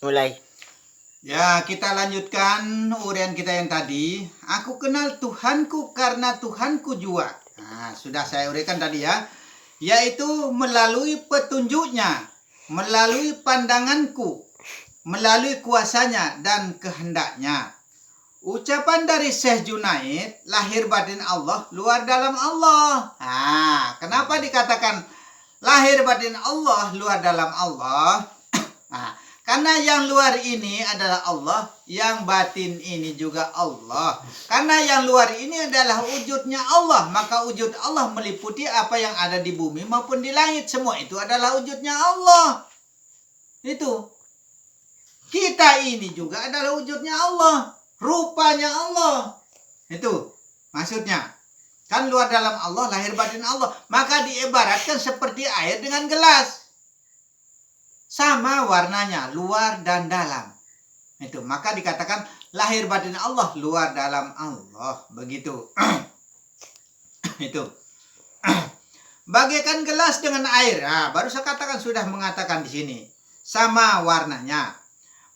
Mulai. Ya, kita lanjutkan uraian kita yang tadi. Aku kenal Tuhanku karena Tuhanku jua. Nah, sudah saya uraikan tadi ya. Yaitu melalui petunjuknya, melalui pandanganku, melalui kuasanya dan kehendaknya. Ucapan dari Syekh Junaid, lahir batin Allah, luar dalam Allah. Nah, kenapa dikatakan lahir batin Allah, luar dalam Allah? Nah, karena yang luar ini adalah Allah, yang batin ini juga Allah. Karena yang luar ini adalah wujudnya Allah, maka wujud Allah meliputi apa yang ada di bumi maupun di langit. Semua itu adalah wujudnya Allah. Itu. Kita ini juga adalah wujudnya Allah, rupanya Allah. Itu maksudnya. Kan luar dalam Allah, lahir batin Allah. Maka diibaratkan seperti air dengan gelas. Sama warnanya, luar dan dalam. Itu, maka dikatakan lahir batin Allah, luar dalam Allah. Begitu. Itu. Bagaikan gelas dengan air. Nah, baru saya katakan, sudah mengatakan di sini. Sama warnanya.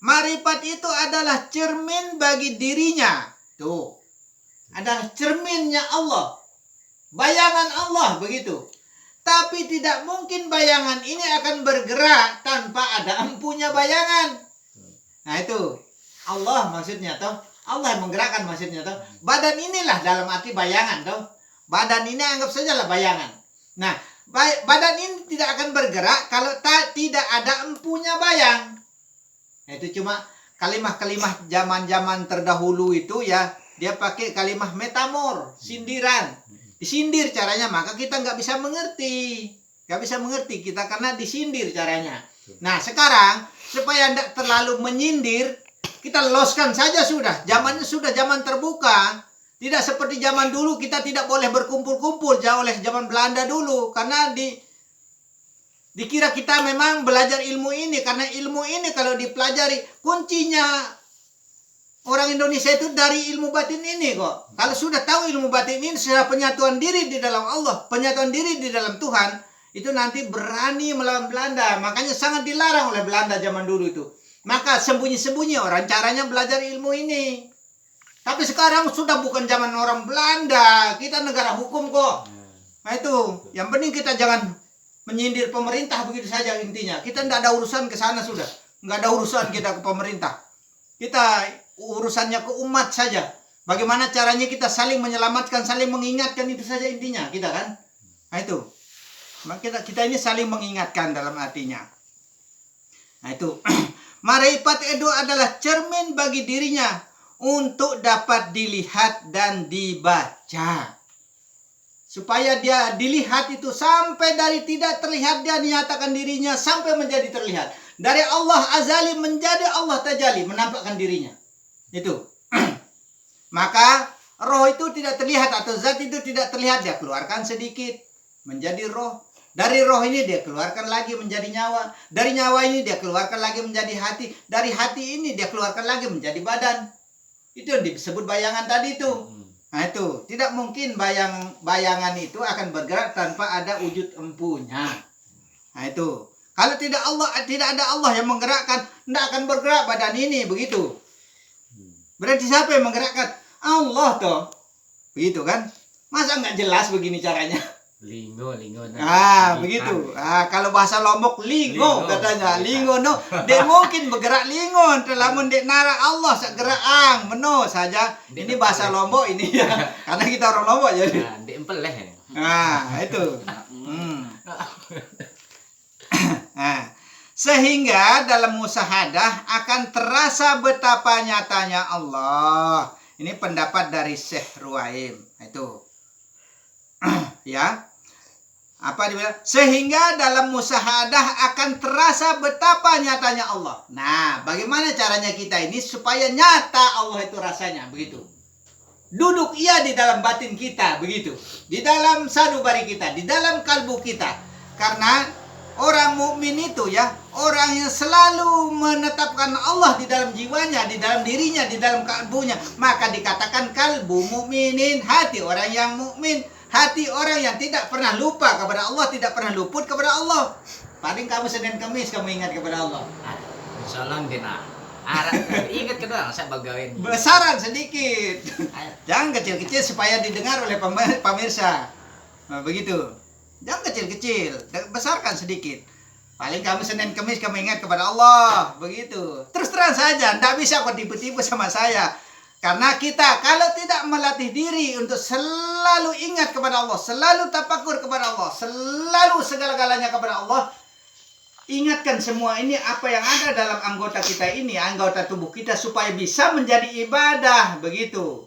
Marifat itu adalah cermin bagi dirinya. Tuh. Adalah cerminnya Allah. Bayangan Allah, begitu. Tapi tidak mungkin bayangan ini akan bergerak tanpa ada empunya bayangan. Nah itu Allah maksudnya toh. Allah yang menggerakkan maksudnya toh. Badan inilah dalam arti bayangan toh. Badan ini anggap sajalah bayangan. Nah badan ini tidak akan bergerak kalau tidak ada empunya bayang. Nah, itu cuma kalimah-kalimah zaman-zaman terdahulu itu ya. Dia pakai kalimah metamor, sindiran. Disindir caranya, maka kita nggak bisa mengerti. Nggak bisa mengerti kita karena disindir caranya. Nah sekarang, supaya tidak terlalu menyindir, kita loskan saja sudah. Zamannya sudah zaman terbuka. Tidak seperti zaman dulu, kita tidak boleh berkumpul-kumpul. Jauh oleh zaman Belanda dulu. Karena dikira kita memang belajar ilmu ini. Karena ilmu ini kalau dipelajari, kuncinya orang Indonesia itu dari ilmu batin ini kok. Kalau sudah tahu ilmu batin ini, sudah penyatuan diri di dalam Allah, penyatuan diri di dalam Tuhan, itu nanti berani melawan Belanda. Makanya sangat dilarang oleh Belanda zaman dulu itu. Maka sembunyi-sembunyi orang caranya belajar ilmu ini. Tapi sekarang sudah bukan zaman orang Belanda, kita negara hukum kok. Nah itu, yang penting kita jangan menyindir pemerintah begitu saja intinya. Kita tidak ada urusan ke sana sudah. Nggak ada urusan kita ke pemerintah. Kita urusannya ke umat saja. Bagaimana caranya kita saling menyelamatkan, saling mengingatkan, itu saja intinya kita kan. Nah itu. Kita ini saling mengingatkan dalam artinya. Nah itu. Marifat itu adalah cermin bagi dirinya untuk dapat dilihat dan dibaca. Supaya dia dilihat itu sampai dari tidak terlihat dia nyatakan dirinya sampai menjadi terlihat. Dari Allah azali menjadi Allah tajali, menampakkan dirinya. Itu. Maka roh itu tidak terlihat atau zat itu tidak terlihat, dia keluarkan sedikit menjadi roh. Dari roh ini dia keluarkan lagi menjadi nyawa. Dari nyawa ini dia keluarkan lagi menjadi hati. Dari hati ini dia keluarkan lagi menjadi badan. Itu yang disebut bayangan tadi itu. Nah itu, tidak mungkin bayangan itu akan bergerak tanpa ada wujud empunya. Nah itu. Kalau tidak ada Allah yang menggerakkan, tidak akan bergerak badan ini, begitu. Berarti siapa yang menggerakkan? Allah toh. Begitu kan? Masa nggak jelas begini caranya? Lingo. Begitu. Kalau bahasa Lombok lingo katanya. Lingo no. Dia mungkin bergerak lingo. Telamun dek nara Allah segerak ang meno saja. Ini bahasa Lombok ini ya. Karena kita orang Lombok jadi. Dek empeleh. Itu. Sehingga dalam musyahadah akan terasa betapa nyatanya Allah. Ini pendapat dari Syekh Ruhaim. Itu. Ya. Apa dia bilang? Sehingga dalam musyahadah akan terasa betapa nyatanya Allah. Nah, bagaimana caranya kita ini supaya nyata Allah itu rasanya, begitu. Duduk ia di dalam batin kita, begitu. Di dalam sanubari kita, di dalam kalbu kita. Karena orang mukmin itu ya, orang yang selalu menetapkan Allah di dalam jiwanya, di dalam dirinya, di dalam kalbunya, maka dikatakan kalbu mukminin, hati orang yang mukmin, hati orang yang tidak pernah lupa kepada Allah, tidak pernah luput kepada Allah. Paling kamu Senin Kamis kamu ingat kepada Allah. Solong dina. Ingat kedua saya bagawin. Besaran sedikit. Jangan kecil-kecil supaya didengar oleh pemirsa. Nah, begitu. Jangan kecil-kecil, besarkan sedikit. Paling kamu Senin Kemis kamu ingat kepada Allah, begitu. Terus terang saja, tidak bisa kau tipu-tipu sama saya. Karena kita kalau tidak melatih diri untuk selalu ingat kepada Allah, selalu tafakur kepada Allah, selalu segala-galanya kepada Allah, ingatkan semua ini apa yang ada dalam anggota kita ini, anggota tubuh kita supaya bisa menjadi ibadah, begitu.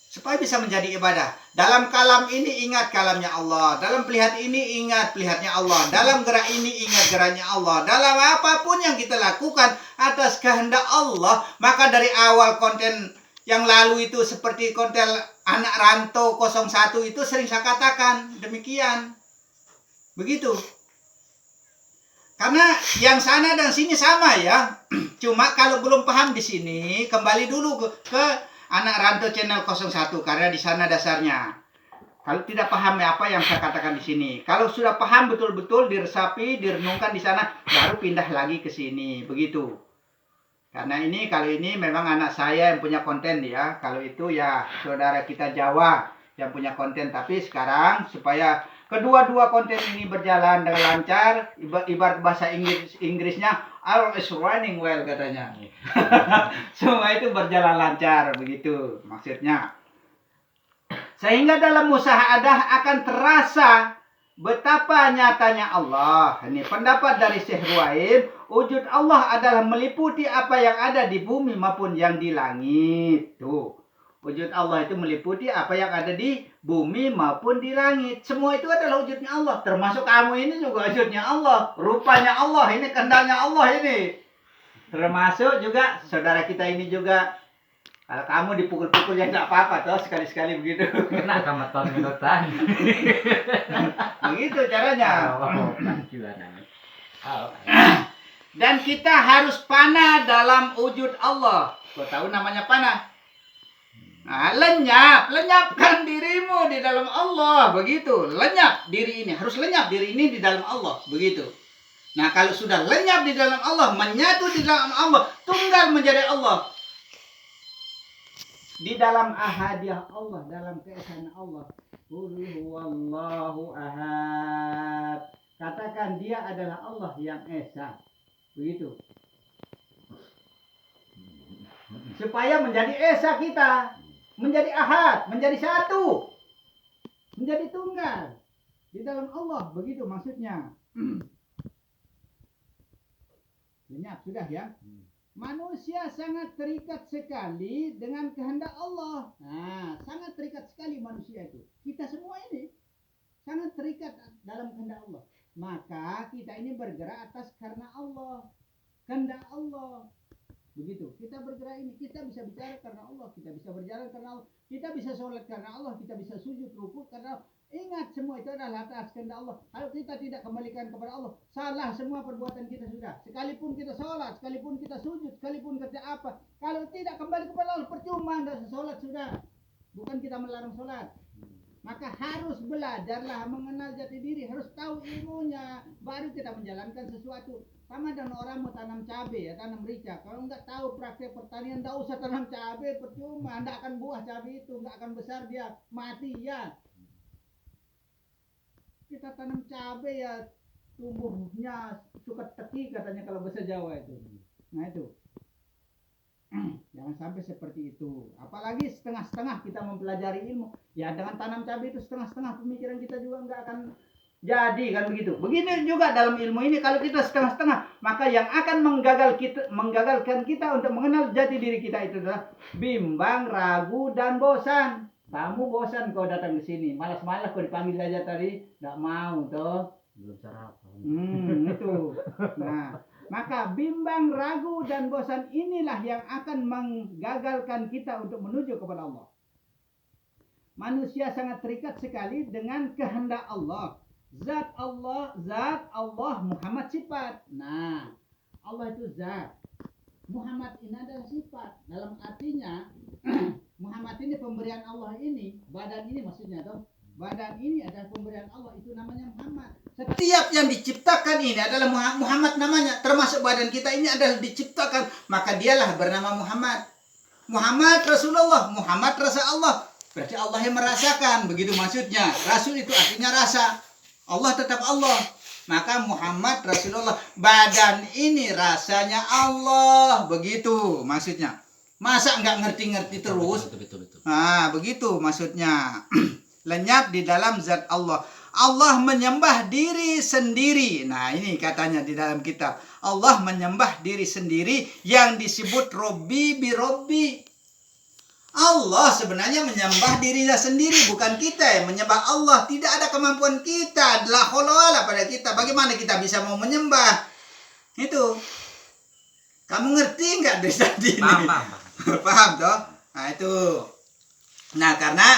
Supaya bisa menjadi ibadah. Dalam kalam ini ingat kalamnya Allah. Dalam pelihat ini ingat pelihatnya Allah. Dalam gerak ini ingat geraknya Allah. Dalam apapun yang kita lakukan atas kehendak Allah. Maka dari awal konten yang lalu itu seperti konten anak rantau 01 itu sering saya katakan demikian. Begitu. Karena yang sana dan sini sama ya. Cuma kalau belum paham di sini, kembali dulu ke Anak Rantau Channel 01 karena di sana dasarnya. Kalau tidak paham apa yang saya katakan di sini. Kalau sudah paham betul-betul diresapi, direnungkan di sana, baru pindah lagi ke sini, begitu. Karena ini kalau ini memang anak saya yang punya konten ya. Kalau itu ya saudara kita Jawa yang punya konten. Tapi sekarang supaya kedua-dua konten ini berjalan dengan lancar, ibarat bahasa Inggrisnya all is running well katanya. Semua itu berjalan lancar begitu maksudnya. Sehingga dalam musyahadah akan terasa betapa nyatanya Allah. Ini pendapat dari Syekh Ruhaim, wujud Allah adalah meliputi apa yang ada di bumi maupun yang di langit. Tuh. Wujud Allah itu meliputi apa yang ada di bumi maupun di langit. Semua itu adalah wujudnya Allah. Termasuk kamu ini juga wujudnya Allah. Rupanya Allah. Ini kendalnya Allah ini. Termasuk juga saudara kita ini juga. Kalau kamu dipukul-pukul ya nggak apa-apa toh. Sekali-sekali begitu. Kena kamaton minutan. Begitu caranya. Dan kita harus panah dalam wujud Allah. Kau tahu namanya panah? Nah, lenyapkan dirimu di dalam Allah, begitu. Lenyap diri ini, harus lenyap diri ini di dalam Allah, begitu. Nah, kalau sudah lenyap di dalam Allah, menyatu di dalam Allah, tunggal menjadi Allah. Di dalam ahadiyah Allah, dalam keesaan Allah. Qul huwallahu ahad. Katakan dia adalah Allah yang esa. Begitu. Supaya menjadi esa kita. Menjadi ahad, menjadi satu, menjadi tunggal di dalam Allah, begitu maksudnya. Lenyap sudah ya. Manusia sangat terikat sekali dengan kehendak Allah. Nah, sangat terikat sekali manusia itu. Kita semua ini sangat terikat dalam kehendak Allah. Maka kita ini bergerak atas karena Allah, kehendak Allah. Begitu, kita bergerak ini, kita bisa bicara karena Allah, kita bisa berjalan karena Allah, kita bisa sholat karena Allah, kita bisa sujud, rukuk karena Allah. Ingat semua itu adalah atas kehendak Allah. Kalau kita tidak kembalikan kepada Allah, salah semua perbuatan kita sudah. Sekalipun kita sholat, sekalipun kita sujud, sekalipun kita apa, kalau tidak kembali kepada Allah, percuma tidak sholat sudah. Bukan kita melarang sholat. Maka harus belajarlah mengenal jati diri, harus tahu ilmunya, baru kita menjalankan sesuatu. Sama dengan orang mau tanam cabai ya, tanam rica. Kalau nggak tahu praktek pertanian, nggak usah tanam cabai, percuma, nggak akan buah cabai itu, nggak akan besar dia, mati ya. Kita tanam cabai ya, tumbuhnya suka teki katanya kalau bahasa Jawa itu. Nah itu. Jangan sampai seperti itu. Apalagi setengah-setengah kita mempelajari ilmu. Ya dengan tanam cabai itu setengah-setengah pemikiran kita juga nggak akan jadi kan begitu. Begini juga dalam ilmu ini kalau kita setengah-setengah, maka yang akan menggagalkan kita untuk mengenal jati diri kita itu adalah bimbang, ragu, dan bosan. Kamu bosan kau datang ke sini, malas-malas kau dipanggil aja tadi, nggak mau toh. Belum sarapan. Itu. Nah, maka bimbang, ragu, dan bosan inilah yang akan menggagalkan kita untuk menuju kepada Allah. Manusia sangat terikat sekali dengan kehendak Allah. Zat Allah, Muhammad sifat. Nah, Allah itu zat. Muhammad ini adalah sifat. Dalam artinya, Muhammad ini pemberian Allah ini, badan ini maksudnya toh. Badan ini adalah pemberian Allah, itu namanya Muhammad. Setiap yang diciptakan ini adalah Muhammad namanya, termasuk badan kita ini adalah diciptakan, maka dialah bernama Muhammad. Muhammad Rasulullah, Muhammad rasa Allah. Berarti Allah yang merasakan, begitu maksudnya. Rasul itu artinya rasa. Allah tetap Allah. Maka Muhammad Rasulullah, badan ini rasanya Allah, begitu maksudnya. Masa nggak ngerti-ngerti terus? Betul. Ah, begitu maksudnya. Lenyap di dalam zat Allah. Allah menyembah diri sendiri. Nah, ini katanya di dalam kitab. Allah menyembah diri sendiri yang disebut Robbi bi Robbi. Allah sebenarnya menyembah dirinya sendiri, bukan kita yang menyembah Allah. Tidak ada kemampuan kita, adalah holawala pada kita. Bagaimana kita bisa mau menyembah? Itu. Kamu ngerti nggak dari tadi ini? Paham. Paham toh? Nah, itu. Nah, karena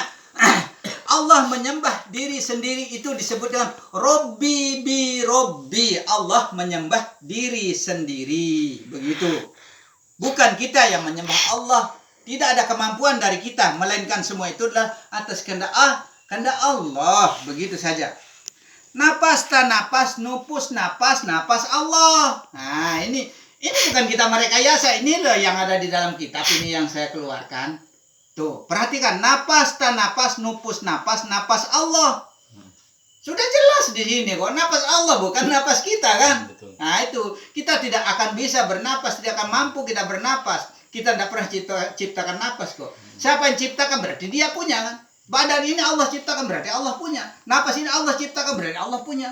Allah menyembah diri sendiri itu disebut dengan Robbi bi Robbi. Allah menyembah diri sendiri. Begitu. Bukan kita yang menyembah Allah. Tidak ada kemampuan dari kita. Melainkan semua itu adalah atas kehendak Allah. Begitu saja. Napas ta napas, nupus napas, napas Allah. Nah, ini bukan kita merekayasa. Ini loh yang ada di dalam kitab ini yang saya keluarkan. Tuh, perhatikan, napas ta napas, nupus napas, napas Allah. Sudah jelas di sini kok, napas Allah bukan napas kita kan? Betul. Nah, itu kita tidak akan bisa bernapas, tidak akan mampu kita bernapas. Kita tidak pernah ciptakan napas kok. Siapa yang ciptakan berarti dia punya kan? Badan ini Allah ciptakan berarti Allah punya. Napas ini Allah ciptakan berarti Allah punya.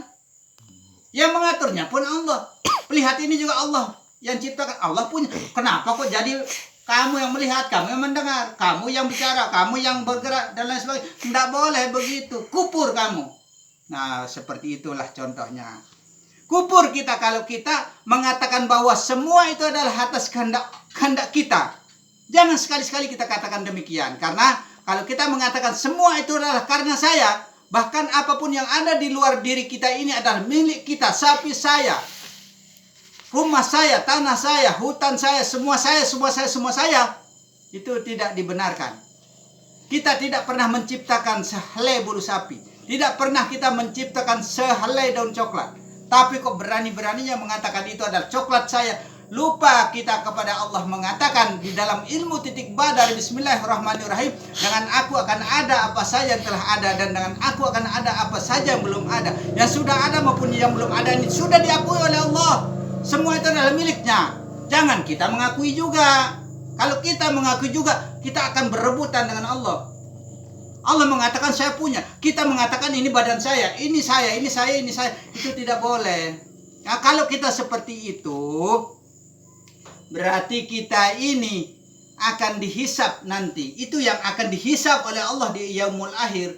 Yang mengaturnya pun Allah. Lihat ini juga Allah yang ciptakan, Allah punya. Kenapa kok jadi kamu yang melihat, kamu yang mendengar, kamu yang bicara, kamu yang bergerak, dan lain sebagainya? Tidak boleh begitu. Kupur kamu. Nah, seperti itulah contohnya. Kupur kita kalau kita mengatakan bahwa semua itu adalah atas kehendak kita. Jangan sekali-sekali kita katakan demikian. Karena kalau kita mengatakan semua itu adalah karena saya, bahkan apapun yang ada di luar diri kita ini adalah milik kita. Sapi saya, rumah saya, tanah saya, hutan saya, semua saya. Itu tidak dibenarkan. Kita tidak pernah menciptakan sehelai bulu sapi. Tidak pernah kita menciptakan sehelai daun coklat. Tapi kok berani-beraninya mengatakan itu adalah coklat saya. Lupa kita kepada Allah mengatakan di dalam ilmu titik ba dari Bismillahirrahmanirrahim. Dengan aku akan ada apa saja yang telah ada, dan dengan aku akan ada apa saja yang belum ada. Yang sudah ada maupun yang belum ada ini sudah diakui oleh Allah. Semua itu adalah miliknya. Jangan kita mengakui juga. Kalau kita mengakui juga, kita akan berebutan dengan Allah. Allah mengatakan saya punya. Kita mengatakan ini badan saya, ini saya. Itu tidak boleh. Nah, kalau kita seperti itu, berarti kita ini akan dihisap nanti. Itu yang akan dihisap oleh Allah di yaumul akhir.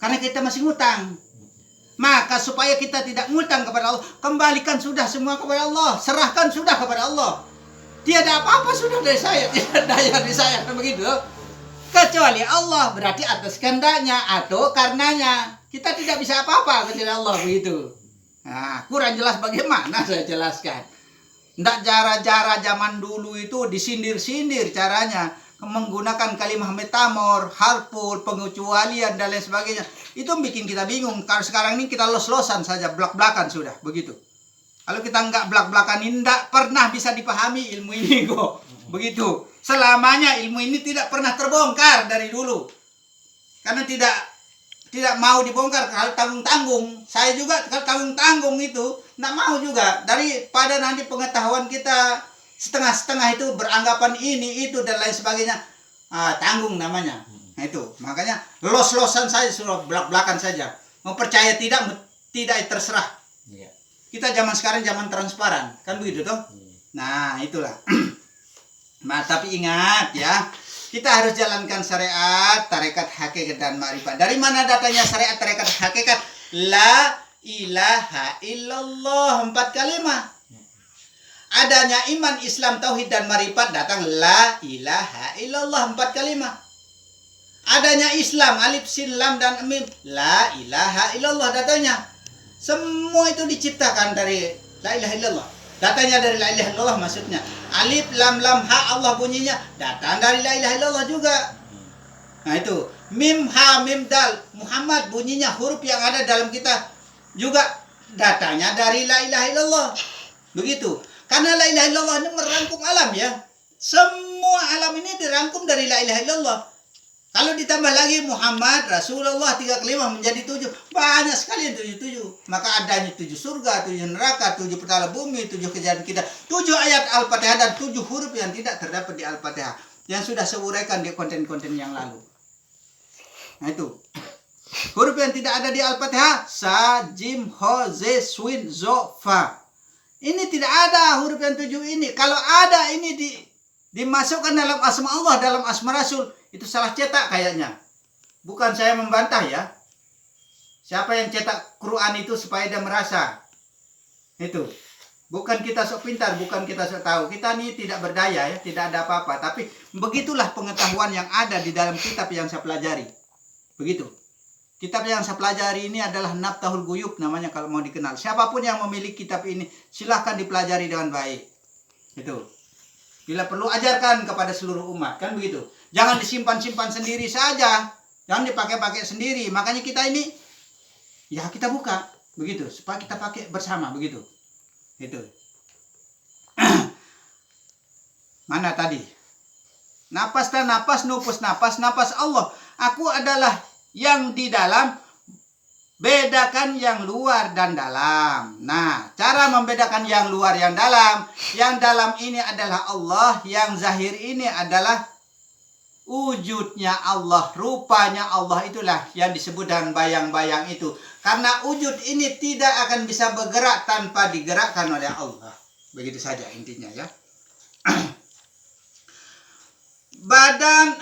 Karena kita masih ngutang. Maka supaya kita tidak ngutang kepada Allah, kembalikan sudah semua kepada Allah. Serahkan sudah kepada Allah. Tiada apa-apa sudah dari saya. Tidak daya dari saya. Begitu. Kecuali Allah, berarti atas kehendaknya atau karenanya. Kita tidak bisa apa-apa kecuali Allah, begitu. Nah, kurang jelas bagaimana saya jelaskan. Tidak cara-cara zaman dulu itu disindir-sindir caranya. Menggunakan kalimat metamor, harful, pengecualian, dan lain sebagainya. Itu bikin kita bingung. Kalau sekarang ini kita los-losan saja, belak-belakan sudah, begitu. Kalau kita nggak belak-belakan ini, tidak pernah bisa dipahami ilmu ini kok. Begitu. Selamanya ilmu ini tidak pernah terbongkar dari dulu. Karena tidak mau dibongkar kalau tanggung-tanggung. Saya juga kalau tanggung-tanggung itu tidak mau juga. Daripada nanti pengetahuan kita setengah-setengah itu beranggapan ini, itu, dan lain sebagainya. Tanggung namanya. Nah, itu. Makanya los-losan saja, suruh belak-belakan saja. Mau percaya tidak terserah. Iya. Kita zaman sekarang zaman transparan. Kan begitu toh? Nah, itulah. Nah, tapi ingat ya, kita harus jalankan syariat, tarekat, hakikat, dan ma'rifat. Dari mana datanya syariat, tarekat, hakikat? La ilaha illallah, 4 kalimat. Adanya iman, Islam, tauhid, dan ma'rifat datang la ilaha illallah, 4 kalimat. Adanya Islam, alif, sin, lam, dan mim, la ilaha illallah datanya. Semua itu diciptakan dari la ilaha illallah. Datanya dari la ilaha illallah maksudnya. Alif, lam, ha Allah bunyinya datang dari la ilaha illallah juga. Nah, itu. Mim, ha, mim, dal. Muhammad bunyinya huruf yang ada dalam kita juga datanya dari la ilaha illallah. Begitu. Karena la ilaha illallah ini merangkum alam ya. Semua alam ini dirangkum dari la ilaha illallah. Kalau ditambah lagi Muhammad, Rasulullah, 3 kelima menjadi 7. Banyak sekali yang 7. Maka adanya 7 surga, 7 neraka, 7 petala bumi, 7 kejadian kita. 7 ayat Al-Fatihah dan 7 huruf yang tidak terdapat di Al-Fatihah. Yang sudah saya uraikan di konten-konten yang lalu. Nah itu. Huruf yang tidak ada di Al-Fatihah. Sa, jim, ho, ze, swin, zo, fa. Ini tidak ada huruf yang 7 ini. Kalau ada ini dimasukkan dalam asma Allah, dalam asma Rasul. Itu salah cetak kayaknya. Bukan saya membantah ya. Siapa yang cetak Quran itu supaya dia merasa. Itu. Bukan kita sok pintar, bukan kita sok tahu. Kita ini tidak berdaya ya, tidak ada apa-apa. Tapi begitulah pengetahuan yang ada di dalam kitab yang saya pelajari. Begitu. Kitab yang saya pelajari ini adalah Naftahul Guyub namanya kalau mau dikenal. Siapapun yang memiliki kitab ini silahkan dipelajari dengan baik. Itu. Bila perlu ajarkan kepada seluruh umat, kan begitu. Jangan disimpan-simpan sendiri saja. Jangan dipakai-pakai sendiri. Makanya kita ini, ya kita buka. Begitu. Supaya kita pakai bersama. Begitu. Itu. Mana tadi? Napas dan napas, nupus napas, napas Allah. Aku adalah yang di dalam. Bedakan yang luar dan dalam. Nah, cara membedakan yang luar yang dalam. Yang dalam ini adalah Allah. Yang zahir ini adalah wujudnya Allah. Rupanya Allah itulah yang disebut dengan bayang-bayang itu. Karena wujud ini tidak akan bisa bergerak tanpa digerakkan oleh Allah. Begitu saja intinya ya. Badan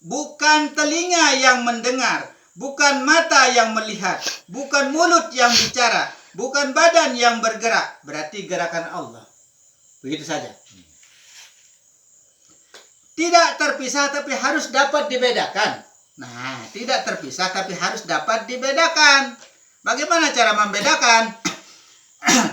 bukan telinga yang mendengar. Bukan mata yang melihat, bukan mulut yang bicara, bukan badan yang bergerak. Berarti gerakan Allah. Begitu saja. Tidak terpisah tapi harus dapat dibedakan. Nah, tidak terpisah tapi harus dapat dibedakan. Bagaimana cara membedakan?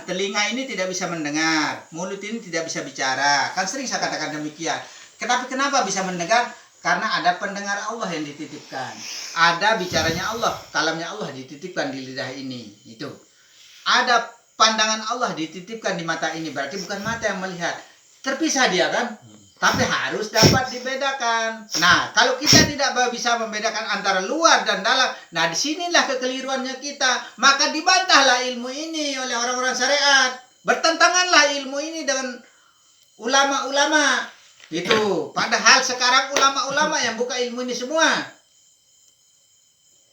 Telinga ini tidak bisa mendengar, mulut ini tidak bisa bicara. Kan sering saya katakan demikian. Kenapa bisa mendengar? Karena ada pendengar Allah yang dititipkan. Ada bicaranya Allah, kalamnya Allah dititipkan di lidah ini. Itu. Ada pandangan Allah dititipkan di mata ini. Berarti bukan mata yang melihat. Terpisah dia kan? Tapi harus dapat dibedakan. Nah, kalau kita tidak bisa membedakan antara luar dan dalam, nah disinilah kekeliruannya kita. Maka dibantahlah ilmu ini oleh orang-orang syariat. Bertentanganlah ilmu ini dengan ulama-ulama. Itu. Padahal sekarang ulama-ulama yang buka ilmu ini semua.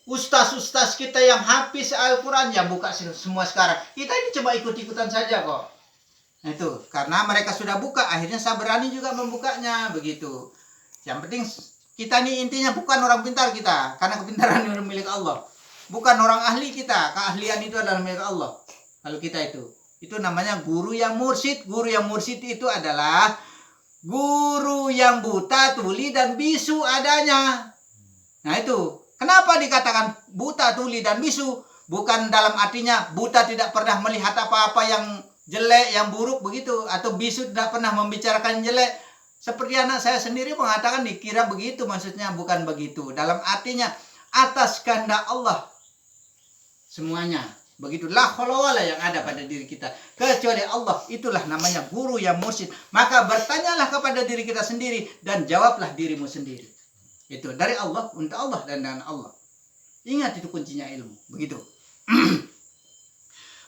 Ustaz-ustaz kita yang hafiz Al-Quran yang buka semua sekarang. Kita ini cuma ikut-ikutan saja kok. Itu. Karena mereka sudah buka. Akhirnya saya berani juga membukanya. Begitu. Yang penting kita ini intinya bukan orang pintar kita. Karena kepintaran itu milik Allah. Bukan orang ahli kita. Keahlian itu adalah milik Allah. Kalau kita itu. Itu namanya guru yang mursyid. Guru yang mursyid itu adalah guru yang buta, tuli, dan bisu adanya. Nah itu. Kenapa dikatakan buta, tuli, dan bisu? Bukan dalam artinya buta tidak pernah melihat apa-apa yang jelek, yang buruk begitu. Atau bisu tidak pernah membicarakan jelek. Seperti anak saya sendiri mengatakan dikira begitu. Maksudnya bukan begitu. Dalam artinya atas kehendak Allah. Semuanya. Begitulah kholawala yang ada pada diri kita. Kecuali Allah. Itulah namanya guru yang mursyid. Maka bertanyalah kepada diri kita sendiri. Dan jawablah dirimu sendiri. Itu dari Allah, untuk Allah, dan dengan Allah. Ingat itu kuncinya ilmu. Begitu.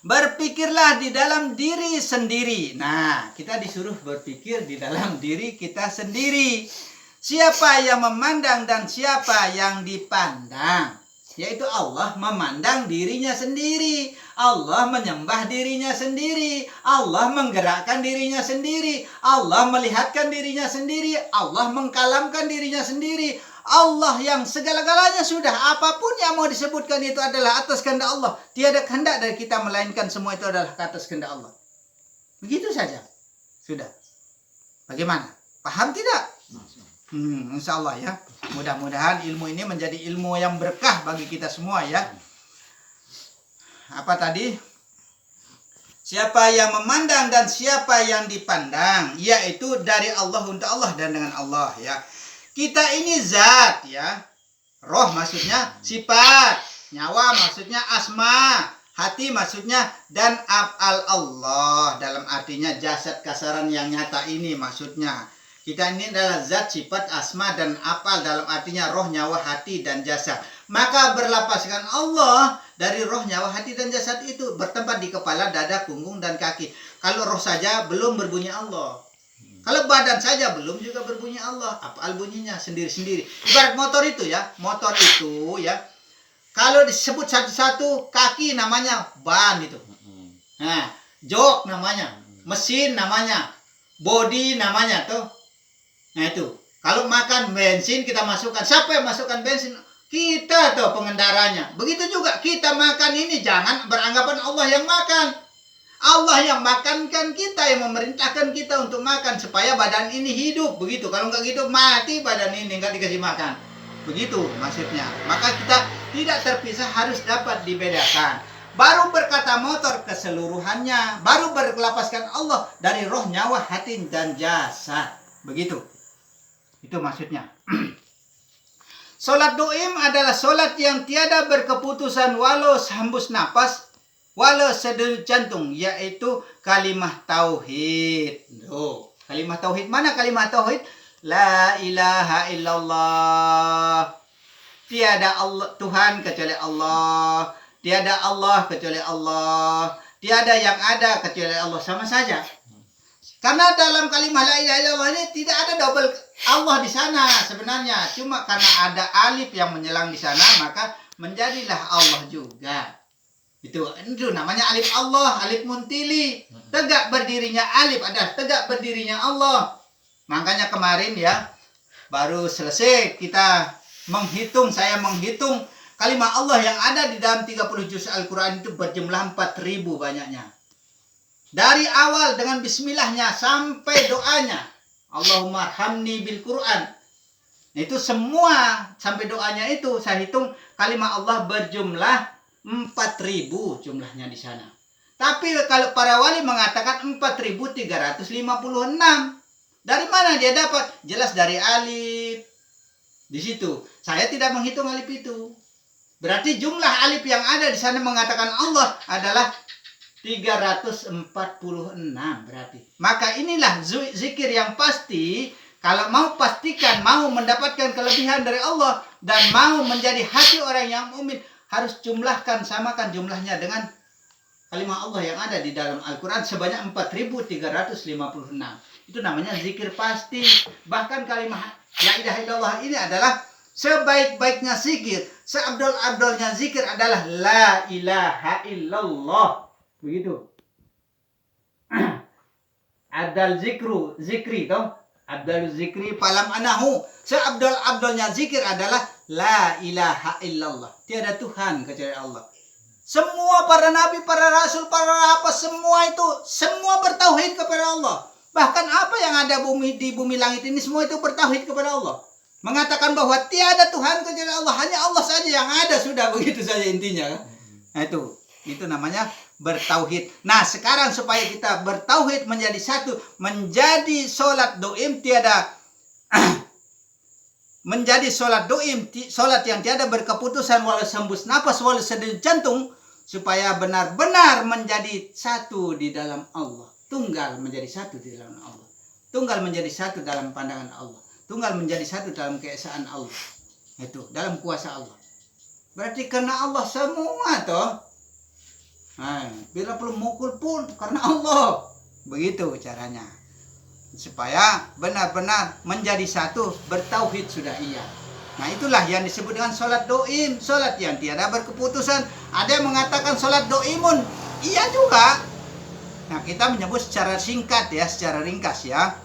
Berpikirlah di dalam diri sendiri. Nah, kita disuruh berpikir di dalam diri kita sendiri. Siapa yang memandang dan siapa yang dipandang? Yaitu Allah memandang dirinya sendiri. Allah menyembah dirinya sendiri. Allah menggerakkan dirinya sendiri. Allah melihatkan dirinya sendiri. Allah mengkalamkan dirinya sendiri. Allah yang segala-galanya sudah. Apapun yang mau disebutkan itu adalah atas kehendak Allah. Tiada kehendak dari kita melainkan semua itu adalah atas kehendak Allah. Begitu saja. Sudah. Bagaimana? Paham tidak? Insya Allah ya. Mudah-mudahan ilmu ini menjadi ilmu yang berkah bagi kita semua ya. Apa tadi? Siapa yang memandang dan siapa yang dipandang, yaitu dari Allah untuk Allah dan dengan Allah ya. Kita ini zat ya. Roh maksudnya sifat, nyawa maksudnya asma, hati maksudnya dan af'al Allah dalam artinya jasad kasaran yang nyata ini maksudnya. Kita ini adalah zat, sifat, asma dan af'al dalam artinya roh, nyawa, hati dan jasad. Maka berlapaskan Allah dari roh, nyawa, hati dan jasad itu bertempat di kepala, dada, punggung dan kaki. Kalau roh saja belum berbunyi Allah. Kalau badan saja belum juga berbunyi Allah. Af'al bunyinya sendiri-sendiri. Ibarat motor itu ya, motor itu ya. Kalau disebut satu-satu, kaki namanya ban itu. Nah, jok namanya, mesin namanya, body namanya tuh. Nah itu. Kalau makan bensin kita masukkan, siapa yang masukkan bensin? Kita tuh pengendaranya. Begitu juga kita makan ini, jangan beranggapan Allah yang makan. Allah yang makankan kita, yang memerintahkan kita untuk makan supaya badan ini hidup. Begitu. Kalau nggak hidup mati badan ini, nggak dikasih makan. Begitu maksudnya. Maka kita tidak terpisah, harus dapat dibedakan. Baru berkata motor keseluruhannya, baru berlapaskan Allah dari roh, nyawa, hati dan jasad. Begitu. Itu maksudnya. Solat doim adalah solat yang tiada berkeputusan walau hembus napas, walau sedenyut jantung, yaitu kalimah tauhid. Tuh, kalimah tauhid mana kalimah tauhid? La ilaha illallah. Tiada Allah, Tuhan kecuali Allah. Tiada Allah kecuali Allah. Tiada yang ada kecuali Allah, sama saja. Karena dalam kalimah la ilaha illallah ini tidak ada double Allah di sana sebenarnya. Cuma karena ada alif yang menyelang di sana, maka menjadilah Allah juga. Itu namanya alif Allah, alif muntili. Tegak berdirinya alif adalah tegak berdirinya Allah. Makanya kemarin ya, baru selesai kita menghitung, saya menghitung kalimat Allah yang ada di dalam 30 juz Al-Quran itu berjumlah 4.000 banyaknya. Dari awal dengan bismillahnya sampai doanya. Allahumma arhamni bil Quran. Itu semua sampai doanya itu saya hitung kalimat Allah berjumlah 4.000 jumlahnya di sana. Tapi kalau para wali mengatakan 4.356. Dari mana dia dapat? Jelas dari alif. Di situ. Saya tidak menghitung alif itu. Berarti jumlah alif yang ada di sana mengatakan Allah adalah 346 berarti. Maka inilah zikir yang pasti. Kalau mau pastikan, mau mendapatkan kelebihan dari Allah dan mau menjadi hati orang yang mukmin, harus jumlahkan, samakan jumlahnya dengan kalimat Allah yang ada di dalam Al-Quran sebanyak 4.356. Itu namanya zikir pasti. Bahkan kalimat la ilaha illallah ini adalah sebaik-baiknya zikir, seabdol-abdolnya zikir adalah la ilaha illallah. Begitu. Adal zikru, zikri toh. Abdul zikri falam anahu. Seabdol-abdolnya zikir adalah la ilaha illallah. Tiada Tuhan kecuali Allah. Semua para nabi, para rasul, para apa semua itu semua bertauhid kepada Allah. Bahkan apa yang ada di bumi langit ini semua itu bertauhid kepada Allah. Mengatakan bahwa tiada Tuhan kecuali Allah, hanya Allah saja yang ada, sudah begitu saja intinya kan. Nah itu namanya bertauhid. Nah sekarang supaya kita bertauhid menjadi satu, menjadi sholat doim tiada menjadi sholat doim, sholat yang tiada berkeputusan walau sembus napas, walau sedenyut jantung, supaya benar-benar menjadi satu di dalam Allah, tunggal menjadi satu di dalam Allah, tunggal menjadi satu dalam pandangan Allah, tunggal menjadi satu dalam keesaan Allah, itu dalam kuasa Allah. Berarti karena Allah semua toh. Nah, bila perlu mukul pun karena Allah. Begitu caranya. Supaya benar-benar menjadi satu, bertauhid sudah iya. Nah itulah yang disebut dengan sholat doim, sholat yang tiada berkeputusan. Ada yang mengatakan sholat doimun, iya juga. Nah kita menyebut secara singkat ya, secara ringkas ya.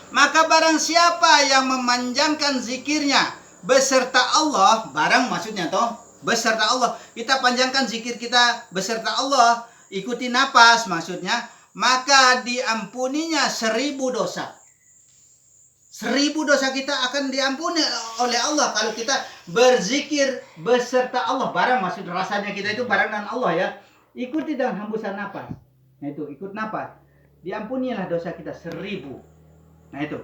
Maka barang siapa yang memanjangkan zikirnya beserta Allah, barang maksudnya toh beserta Allah, kita panjangkan zikir kita beserta Allah, ikuti napas maksudnya, maka diampuninya 1000 dosa. 1000 dosa kita akan diampuni oleh Allah kalau kita berzikir beserta Allah. Barang maksud rasanya kita itu barang dengan Allah ya. Ikuti dengan hembusan napas. Nah itu ikut napas, diampunilah dosa kita 1000. Nah itu.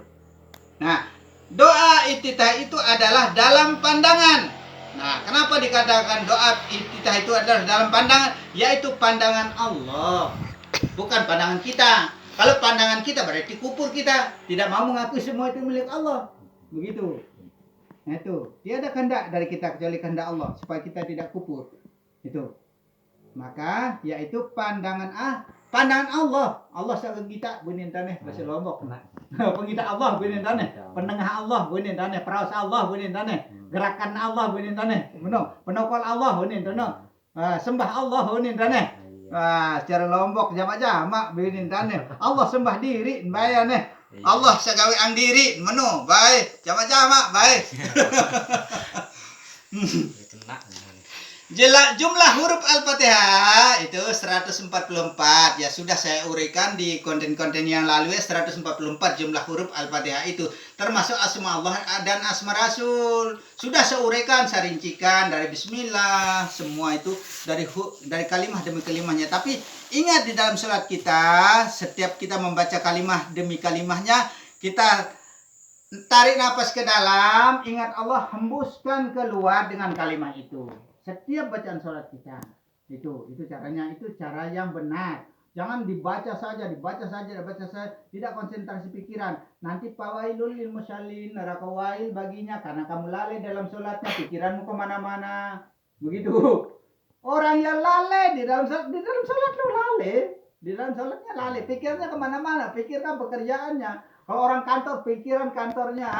Nah Doa iftitah itu adalah dalam pandangan. Nah, kenapa dikatakan doa iftitah itu adalah dalam pandangan? Yaitu pandangan Allah, bukan pandangan kita. Kalau pandangan kita berarti kufur kita, tidak mau mengakui semua itu milik Allah. Begitu. Nah, itu tiada kehendak dari kita kecuali kehendak Allah supaya kita tidak kufur. Itu. Maka yaitu pandangan Allah. Allah sa kita bunin taneh bahasa Lombok. Pengita Allah bunin taneh, penengah Allah bunin taneh, peraus Allah bunin taneh, gerakan Allah bunin taneh. Penokol Allah bunin taneh. Sembah Allah bunin taneh. Secara Lombok jamak-jamak bunin taneh. Allah sembah diri bayane. Allah sagawe ang diri meno baik jamak-jamak baik. Kena. Jumlah huruf Al-Fatihah itu 144. Ya sudah saya uraikan di konten-konten yang lalu ya, 144 jumlah huruf Al-Fatihah itu termasuk asma Allah dan asma Rasul. Sudah saya uraikan, saya rincikan dari bismillah, semua itu dari kalimat demi kalimatnya. Tapi ingat di dalam sholat kita, setiap kita membaca kalimat demi kalimatnya, kita tarik nafas ke dalam, ingat Allah, hembuskan keluar dengan kalimat itu. Setiap bacaan sholat kita itu caranya, itu cara yang benar. Jangan dibaca saja, tidak konsentrasi pikiran. Nanti fawailul lil musallin, neraka wail baginya karena kamu lalai dalam sholatnya, pikiranmu kemana-mana. Begitu. Orang yang lalai di dalam sholat lu lalai, di dalam sholatnya lalai, pikirnya kemana-mana, pikirkan pekerjaannya. Kalau orang kantor, pikiran kantornya.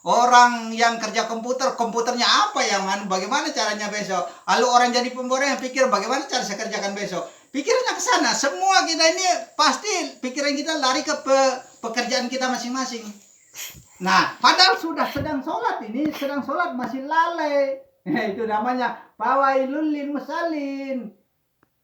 Orang yang kerja komputernya apa yang bagaimana caranya besok. Lalu orang jadi pemborong yang pikir bagaimana cara saya kerjakan besok. Pikirannya ke sana. Semua kita ini pasti pikiran kita lari ke pekerjaan kita masing-masing. Nah, padahal sudah sedang sholat masih lalai. Itu namanya fawailul lil musallin.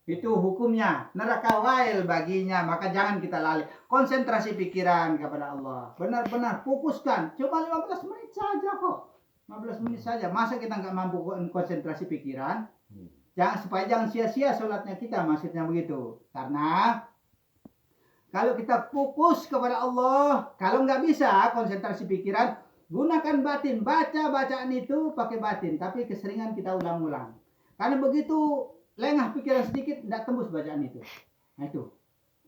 Itu hukumnya, neraka wail baginya. Maka jangan kita lalai, konsentrasi pikiran kepada Allah, benar-benar fokuskan. Cuma 15 menit saja kok, 15 menit saja. Masa kita nggak mampu konsentrasi pikiran? Jangan sia-sia sholatnya kita, maksudnya begitu. Karena kalau kita fokus kepada Allah, kalau nggak bisa konsentrasi pikiran, gunakan batin, baca bacaan itu pakai batin, tapi keseringan kita ulang-ulang. Karena begitu lengah pikiran sedikit, tidak tembus bacaan itu. Nah itu.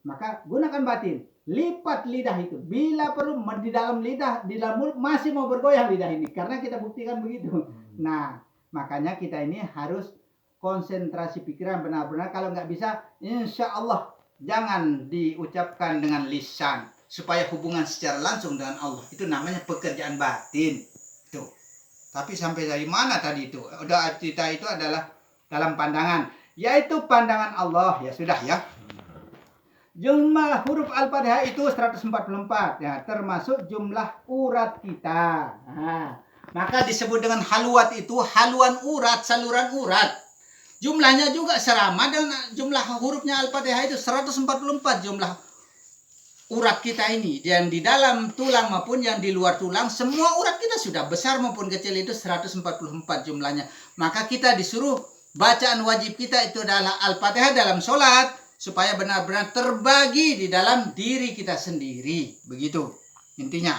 Maka gunakan batin. Lipat lidah itu. Bila perlu di dalam lidah, di dalam mulut masih mau bergoyang lidah ini. Karena kita buktikan begitu. Nah, makanya kita ini harus konsentrasi pikiran benar-benar. Kalau nggak bisa, insya Allah jangan diucapkan dengan lisan. Supaya hubungan secara langsung dengan Allah. Itu namanya pekerjaan batin. Itu. Tapi sampai dari mana tadi itu? Doa kita itu adalah dalam pandangan, yaitu pandangan Allah. Ya sudah ya. Jumlah huruf Al-Fatihah itu 144 ya, termasuk jumlah urat kita. Nah, maka disebut dengan haluat itu haluan urat, saluran urat. Jumlahnya juga sama dengan jumlah hurufnya Al-Fatihah itu 144 jumlah urat kita ini. Yang di dalam tulang maupun yang di luar tulang, semua urat kita sudah besar maupun kecil itu 144 jumlahnya. Maka kita disuruh bacaan wajib kita itu adalah Al-Fatihah dalam sholat supaya benar-benar terbagi di dalam diri kita sendiri. Begitu intinya.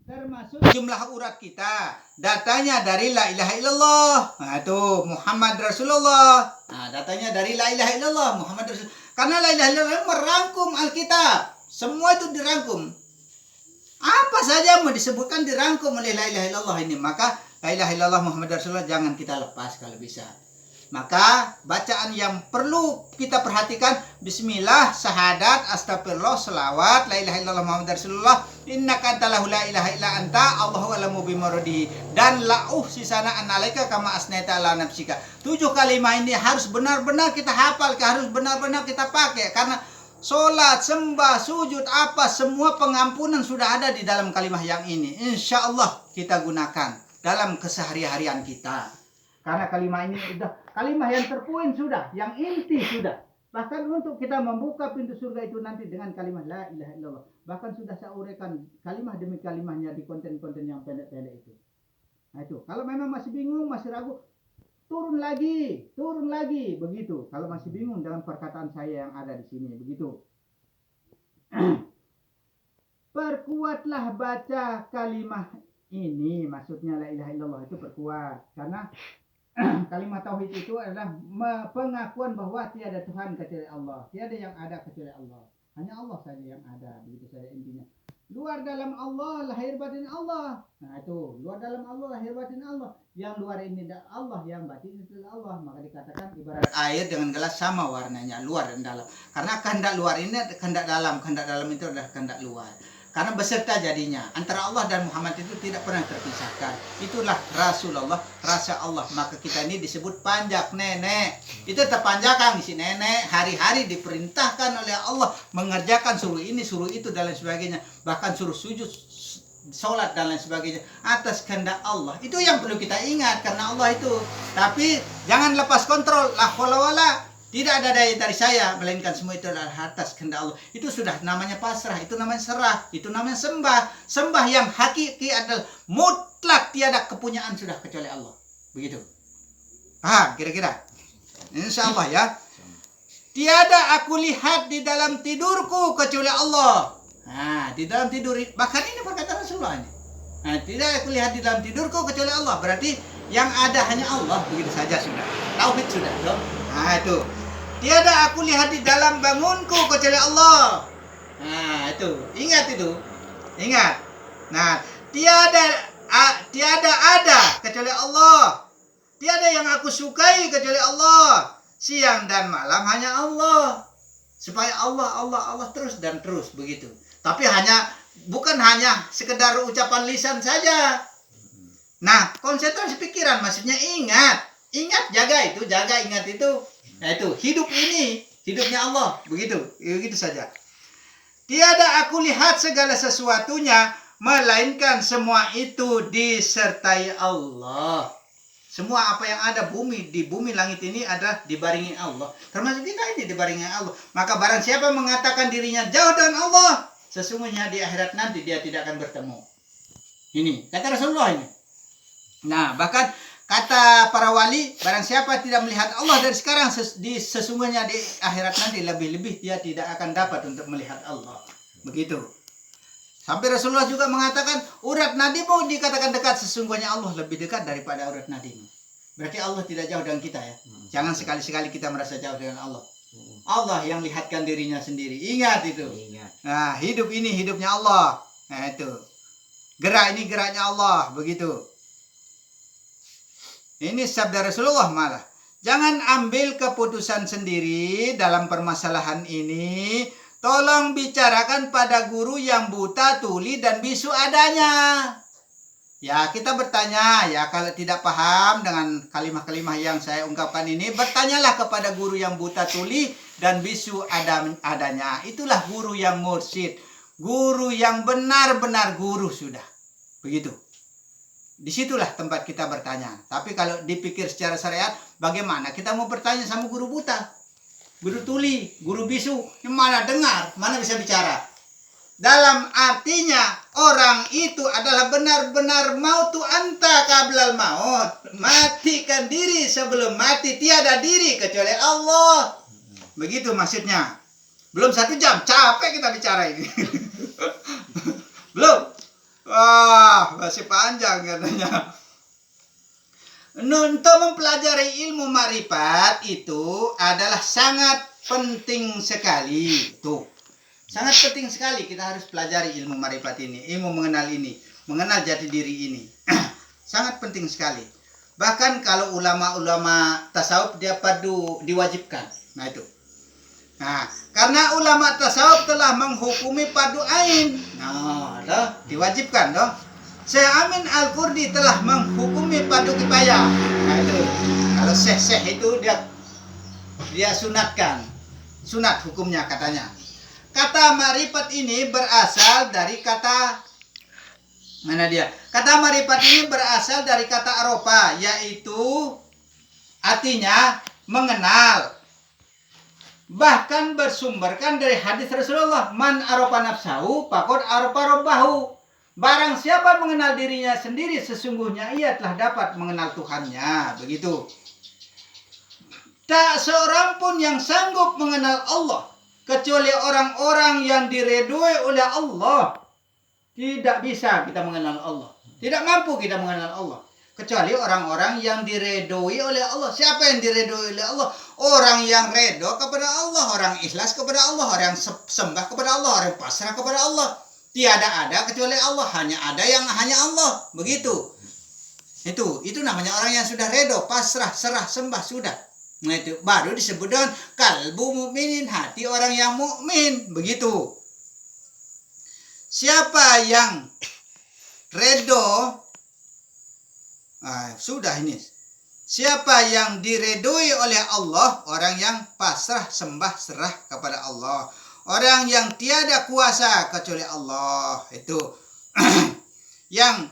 Termasuk jumlah urat kita, datanya dari la ilaha illallah. Nah itu Muhammad Rasulullah. Nah datanya dari la ilaha illallah Muhammad Rasulullah. Karena la ilaha illallah merangkum Alkitab. Semua itu dirangkum. Apa saja mau disebutkan dirangkum oleh la ilaha illallah ini. Maka la ilaha illallah Muhammad Rasulullah jangan kita lepas kalau bisa. Maka bacaan yang perlu kita perhatikan, bismillah, syahadat, astagfirullah, selawat, la ilaha illallah Muhammad Rasulullah, innaka antalahu la ilaha illa anta, Allahu a'lamu bimuradihi, dan la'uh sisana annalaika kama asnaita ala nafsika. 7 kalimat ini harus benar-benar kita hafal, harus benar-benar kita pakai. Karena sholat, sembah, sujud, apa, semua pengampunan sudah ada di dalam kalimat yang ini. Insya Allah kita gunakan dalam kesehari-harian kita. Karena kalimat ini sudah kalimat yang terpoin sudah, yang inti sudah. Bahkan untuk kita membuka pintu surga itu nanti dengan kalimat la ilaha illallah. Bahkan sudah saya uraikan kalimat demi kalimatnya di konten-konten yang pendek-pendek itu. Nah itu, kalau memang masih bingung, masih ragu, turun lagi, begitu. Kalau masih bingung dengan perkataan saya yang ada di sini, begitu. perkuatlah baca kalimat ini. Maksudnya la ilaha illallah itu perkuat. Karena kalimat tauhid itu adalah pengakuan bahwa tiada Tuhan kecuali Allah. Tiada yang ada kecuali Allah. Hanya Allah saja yang ada. Begitu saja intinya. Luar dalam Allah, lahir batin Allah. Nah itu, luar dalam Allah, lahir batin Allah. Yang luar ini Allah, yang batin itu Allah. Maka dikatakan ibarat air dengan gelas sama warnanya, luar dan dalam. Karena kehendak luar ini kehendak dalam itu adalah kehendak luar. Karena beserta jadinya. Antara Allah dan Muhammad itu tidak pernah terpisahkan. Itulah Rasulullah, rasa Allah. Maka kita ini disebut panjak nenek. Itu terpanjakan di si nenek. Hari-hari diperintahkan oleh Allah mengerjakan suruh ini, suruh itu dan lain sebagainya. Bahkan suruh sujud, sholat dan lain sebagainya atas kehendak Allah. Itu yang perlu kita ingat karena Allah itu. Tapi jangan lepas kontrol. La haula wala. Tidak ada daya dari saya, melainkan semua itu adalah atas kehendak Allah. Itu sudah namanya pasrah, itu namanya serah, itu namanya sembah. Sembah yang hakiki adalah mutlak, tiada kepunyaan sudah kecuali Allah. Begitu. Paham kira-kira? Insya Allah ya. Tiada aku lihat di dalam tidurku kecuali Allah. Nah, di dalam tidur, bahkan ini perkataan Rasulullah ini. Nah, tidak aku lihat di dalam tidurku kecuali Allah. Berarti yang ada hanya Allah. Begitu saja sudah. Tauhid sudah. Dong. Nah itu. Tiada aku lihat di dalam bangunku kecuali Allah. Nah itu. Ingat itu. Ingat. Nah, tiada ada kecuali Allah. Tiada yang aku sukai kecuali Allah. Siang dan malam hanya Allah. Supaya Allah terus dan terus begitu. Tapi bukan hanya sekedar ucapan lisan saja. Nah, konsentrasi pikiran maksudnya ingat, jaga itu, ingat itu. Nah itu, hidup ini, hidupnya Allah, begitu saja. Tiada aku lihat segala sesuatunya, melainkan semua itu disertai Allah. Semua apa yang ada di bumi langit ini adalah dibaringi Allah. Termasuk kita ini dibaringi Allah. Maka barang siapa mengatakan dirinya jauh dari Allah, sesungguhnya di akhirat nanti dia tidak akan bertemu. Ini, kata Rasulullah ini. Nah, bahkan kata para wali, barang siapa tidak melihat Allah dari sekarang, sesungguhnya di akhirat nanti lebih-lebih dia tidak akan dapat untuk melihat Allah. Begitu. Sampai Rasulullah juga mengatakan, urat nadimu dikatakan dekat, sesungguhnya Allah lebih dekat daripada urat nadimu. Berarti Allah tidak jauh dengan kita ya. Jangan sekali-sekali kita merasa jauh dengan Allah. Allah yang lihatkan dirinya sendiri. Ingat itu. Nah, hidup ini hidupnya Allah. Nah itu. Gerak ini geraknya Allah. Begitu. Ini sabda Rasulullah malah. Jangan ambil keputusan sendiri dalam permasalahan ini. Tolong bicarakan pada guru yang buta, tuli, dan bisu adanya. Ya, kita bertanya. Ya, kalau tidak paham dengan kalimah-kalimah yang saya ungkapkan ini, bertanyalah kepada guru yang buta, tuli, dan bisu adanya. Itulah guru yang mursyid. Guru yang benar-benar guru sudah. Begitu. Disitulah tempat kita bertanya. Tapi kalau dipikir secara syariat, bagaimana kita mau bertanya sama guru buta, guru tuli, guru bisu, yang mana dengar, mana bisa bicara. Dalam artinya orang itu adalah benar-benar mautu anta qablal maut. Matikan diri sebelum mati, tiada diri kecuali Allah. Begitu maksudnya. Belum 1 jam, capek kita bicara ini. Belum. Wah, masih panjang katanya. Untuk mempelajari ilmu makrifat itu adalah sangat penting sekali. Tuh. Sangat penting sekali kita harus pelajari ilmu makrifat ini, ilmu mengenal ini, mengenal jati diri ini. Sangat penting sekali. Bahkan kalau ulama-ulama tasawuf dia diwajibkan. Nah itu. Nah, karena ulama tasawuf telah menghukumi fardu ain. Nah, diwajibkan dong. Syekh Amin Al-Qurdi telah menghukumi fardu kifayah. Nah, itu. Kalau syekh itu dia sunatkan. Sunat hukumnya katanya. Kata marifat ini berasal dari kata mana dia? Kata marifat ini berasal dari kata arofa, yaitu artinya mengenal. Bahkan bersumberkan dari hadis Rasulullah, man arofa nafsahu faqad arofa rabbahu. Barang siapa mengenal dirinya sendiri, sesungguhnya ia telah dapat mengenal Tuhannya. Begitu. Tak seorang pun yang sanggup mengenal Allah kecuali orang-orang yang diridhoi oleh Allah. Tidak bisa kita mengenal Allah. Tidak mampu kita mengenal Allah. Kecuali orang-orang yang diredoi oleh Allah. Siapa yang diredoi oleh Allah? Orang yang redo kepada Allah. Orang ikhlas kepada Allah. Orang sembah kepada Allah. Orang pasrah kepada Allah. Tiada ada kecuali Allah. Hanya ada yang hanya Allah. Begitu. Itu namanya orang yang sudah redo. Pasrah, serah, sembah. Sudah. Nah itu baru disebut dengan kalbu mukminin. Hati orang yang mukmin. Begitu. Siapa yang redo, sudah ini. Siapa yang diredoi oleh Allah, orang yang pasrah sembah serah kepada Allah. Orang yang tiada kuasa kecuali Allah. Itu yang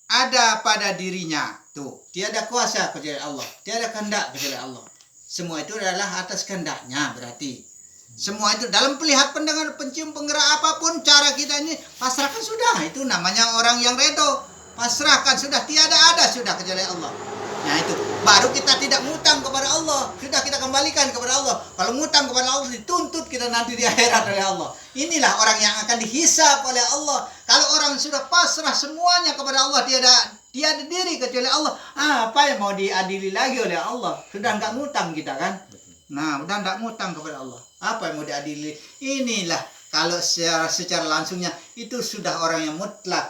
ada pada dirinya. Tuh, tiada kuasa kecuali Allah. Tiada kehendak kecuali Allah. Semua itu adalah atas kehendaknya berarti. Semua itu dalam melihat, pendengar, pencium, penggerak apapun cara kita ini pasrahkan sudah. Itu namanya orang yang redo. Pasrahkan sudah, tiada ada sudah kecuali Allah. Nah itu baru kita tidak ngutang kepada Allah. Sudah kita kembalikan kepada Allah. Kalau ngutang kepada Allah dituntut kita nanti di akhirat oleh Allah. Inilah orang yang akan dihisab oleh Allah. Kalau orang sudah pasrah semuanya kepada Allah, tiada diri kecuali Allah. Apa yang mau diadili lagi oleh Allah? Sudah enggak ngutang kita kan? Nah, udah enggak ngutang kepada Allah. Apa yang mau diadili? Inilah kalau secara langsungnya itu sudah orang yang mutlak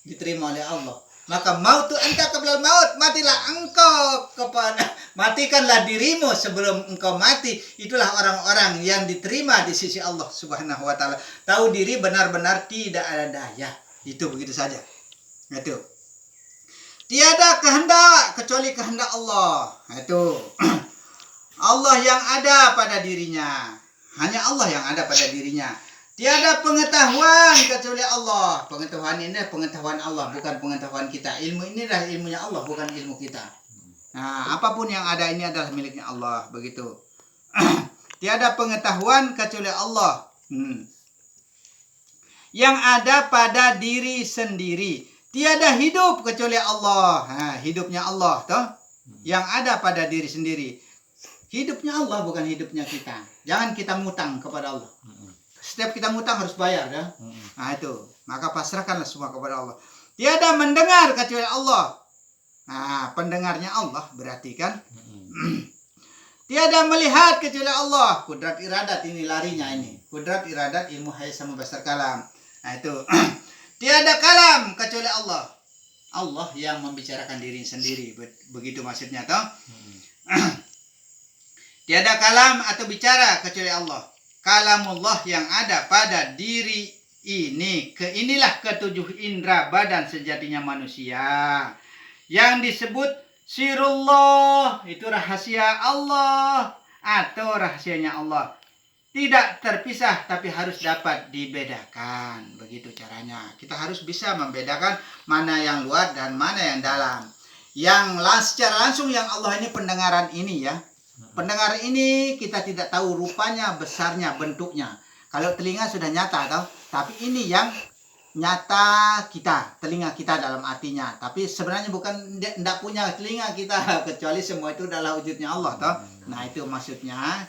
diterima oleh Allah. Maka mautu anta qablal maut, matilah engkau kepada, matikanlah dirimu sebelum engkau mati. Itulah orang-orang yang diterima di sisi Allah Subhanahu wa taala. Tahu diri benar-benar tidak ada daya. Itu begitu saja. Itu. Tiada kehendak kecuali kehendak Allah. Itu. Allah yang ada pada dirinya. Hanya Allah yang ada pada dirinya. Tiada pengetahuan kecuali Allah. Pengetahuan ini adalah pengetahuan Allah, bukan pengetahuan kita. Ilmu ini adalah ilmunya Allah, bukan ilmu kita. Nah, apapun yang ada ini adalah miliknya Allah. Begitu. Tiada pengetahuan kecuali Allah. Yang ada pada diri sendiri. Tiada hidup kecuali Allah. Nah, hidupnya Allah, toh? Yang ada pada diri sendiri. Hidupnya Allah, bukan hidupnya kita. Jangan kita ngutang kepada Allah. Setiap kita ngutang harus bayar, ya. Nah itu. Maka pasrahkanlah semua kepada Allah. Tiada mendengar kecuali Allah. Nah, pendengarnya Allah berarti kan. Tiada melihat kecuali Allah. Kudrat iradat ini larinya ini. Kudrat iradat ilmu hayat sama besar kalam. Nah itu. Tiada kalam kecuali Allah. Allah yang membicarakan diri sendiri. Begitu maksudnya, toh. Tiada kalam atau bicara kecuali Allah. Kalamullah yang ada pada diri ini. Inilah ketujuh indera badan sejatinya manusia. Yang disebut sirullah. Itu rahasia Allah. Atau rahasianya Allah. Tidak terpisah tapi harus dapat dibedakan. Begitu caranya. Kita harus bisa membedakan mana yang luar dan mana yang dalam. Yang secara langsung yang Allah ini pendengaran ini ya. Pendengar ini kita tidak tahu rupanya, besarnya, bentuknya. Kalau telinga sudah nyata, tahu? Tapi ini yang nyata kita, telinga kita dalam artinya. Tapi sebenarnya bukan, tidak punya telinga kita, kecuali semua itu adalah wujudnya Allah, tahu? Nah itu maksudnya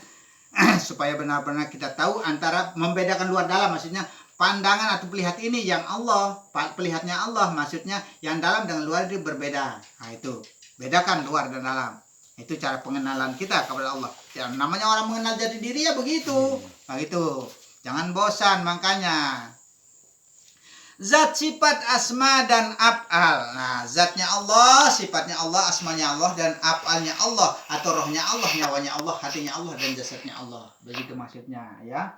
supaya benar-benar kita tahu antara membedakan luar dalam, maksudnya pandangan atau pelihat ini yang Allah, pelihatnya Allah, maksudnya yang dalam dengan luar itu berbeda. Nah itu bedakan luar dan dalam. Itu cara pengenalan kita kepada Allah. Ya, namanya orang mengenal jati diri ya begitu. Nah gitu. Jangan bosan makanya. Zat, sifat, asma dan af'al. Nah, zatnya Allah, sifatnya Allah, asmanya Allah dan af'alnya Allah atau rohnya Allah, nyawanya Allah, hatinya Allah dan jasadnya Allah. Begitu maksudnya ya.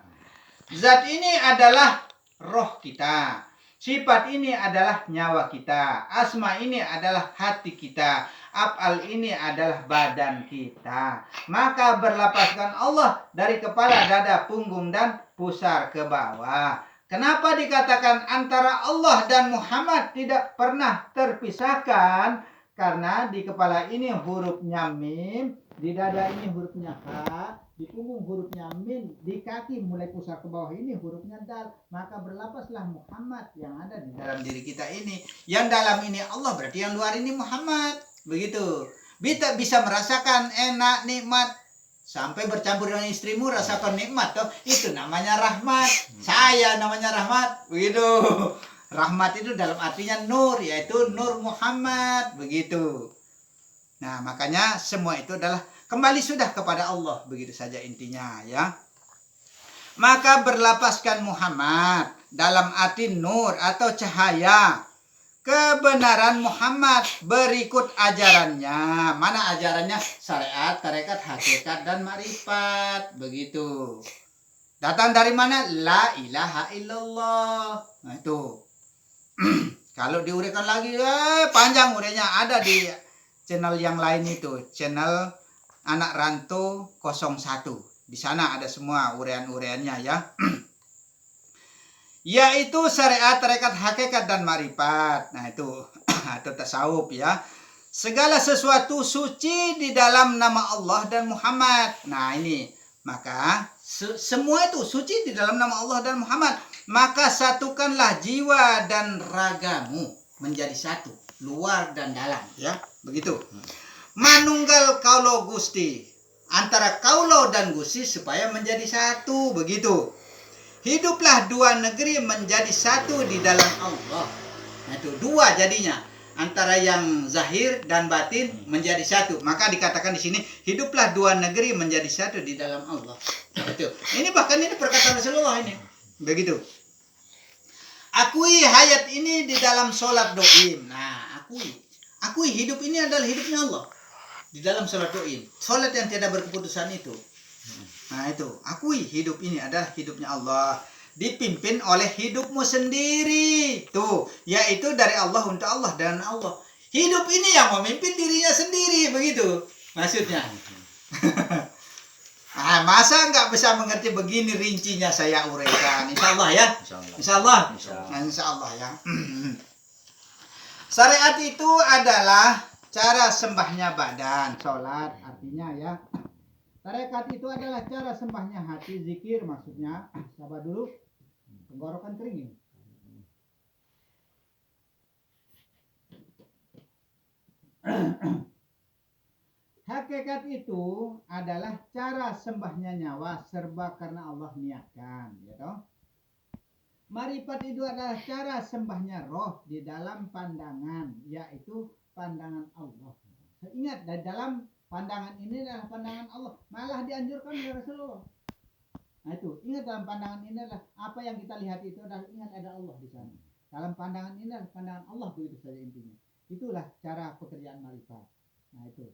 Zat ini adalah roh kita. Sifat ini adalah nyawa kita. Asma ini adalah hati kita. Af'al ini adalah badan kita. Maka berlapaskan Allah dari kepala, dada, punggung, dan pusar ke bawah. Kenapa dikatakan antara Allah dan Muhammad tidak pernah terpisahkan? Karena di kepala ini hurufnya mim, di dada ini hurufnya ha, di punggung hurufnya min, di kaki mulai pusar ke bawah ini hurufnya dal. Maka berlapaslah Muhammad yang ada di dalam diri kita ini. Yang dalam ini Allah, berarti yang luar ini Muhammad. Begitu. Kita bisa merasakan enak, nikmat. Sampai bercampur dengan istrimu rasakan nikmat. Toh. Itu namanya rahmat. Saya namanya rahmat. Begitu. Rahmat itu dalam artinya nur, yaitu Nur Muhammad, begitu. Nah, makanya semua itu adalah kembali sudah kepada Allah, begitu saja intinya ya. Maka berlapaskan Muhammad dalam arti nur atau cahaya. Kebenaran Muhammad berikut ajarannya. Mana ajarannya? Syariat, tarekat, hakikat, dan makrifat. Begitu. Datang dari mana? La ilaha illallah. Nah itu. Kalau diuraikan lagi, panjang urainya. Ada di channel yang lain itu. Channel Anak Rantau 01. Di sana ada semua uraian-uraiannya ya. Yaitu syariat, tarekat, hakikat, dan makrifat. Nah itu atau tasawuf ya. Segala sesuatu suci di dalam nama Allah dan Muhammad. Nah ini, maka semua itu suci di dalam nama Allah dan Muhammad. Maka satukanlah jiwa dan ragamu menjadi satu, luar dan dalam ya. Begitu. Manunggal kaulo Gusti, antara kaulo dan Gusti supaya menjadi satu, begitu. Hiduplah dua negeri menjadi satu di dalam Allah. Nah itu dua jadinya, antara yang zahir dan batin menjadi satu. Maka dikatakan di sini hiduplah dua negeri menjadi satu di dalam Allah. Nah, itu. Ini bahkan ini perkataan Rasulullah ini. Begitu. Akui hayat ini di dalam sholat doim. Nah, akui hidup ini adalah hidupnya Allah di dalam sholat doim. Sholat yang tidak berkeputusan itu. Nah itu, akui hidup ini adalah hidupnya Allah, dipimpin oleh hidupmu sendiri. Tuh, yaitu dari Allah untuk Allah dan Allah. Hidup ini yang memimpin dirinya sendiri, begitu maksudnya. Nah, masa nggak bisa mengerti begini rincinya saya uraikan. Insya Allah ya. Insya Allah. Insya Allah ya. Syariat itu adalah cara sembahnya badan, sholat artinya ya. Tarekat itu adalah cara sembahnya hati, zikir maksudnya. Sabar dulu, tenggorokan kering ini. Hakikat itu adalah cara sembahnya nyawa serba karena Allah niatkan, ya toh. Marifat itu adalah cara sembahnya roh di dalam pandangan, yaitu pandangan Allah. Ingat, dari dalam pandangan ini adalah pandangan Allah. Malah dianjurkan oleh Rasulullah. Nah itu, ingat dalam pandangan ini adalah apa yang kita lihat itu adalah ingat ada Allah di sana. Dalam pandangan ini adalah pandangan Allah, begitu saja intinya. Itulah cara pekerjaan marifat. Nah itu.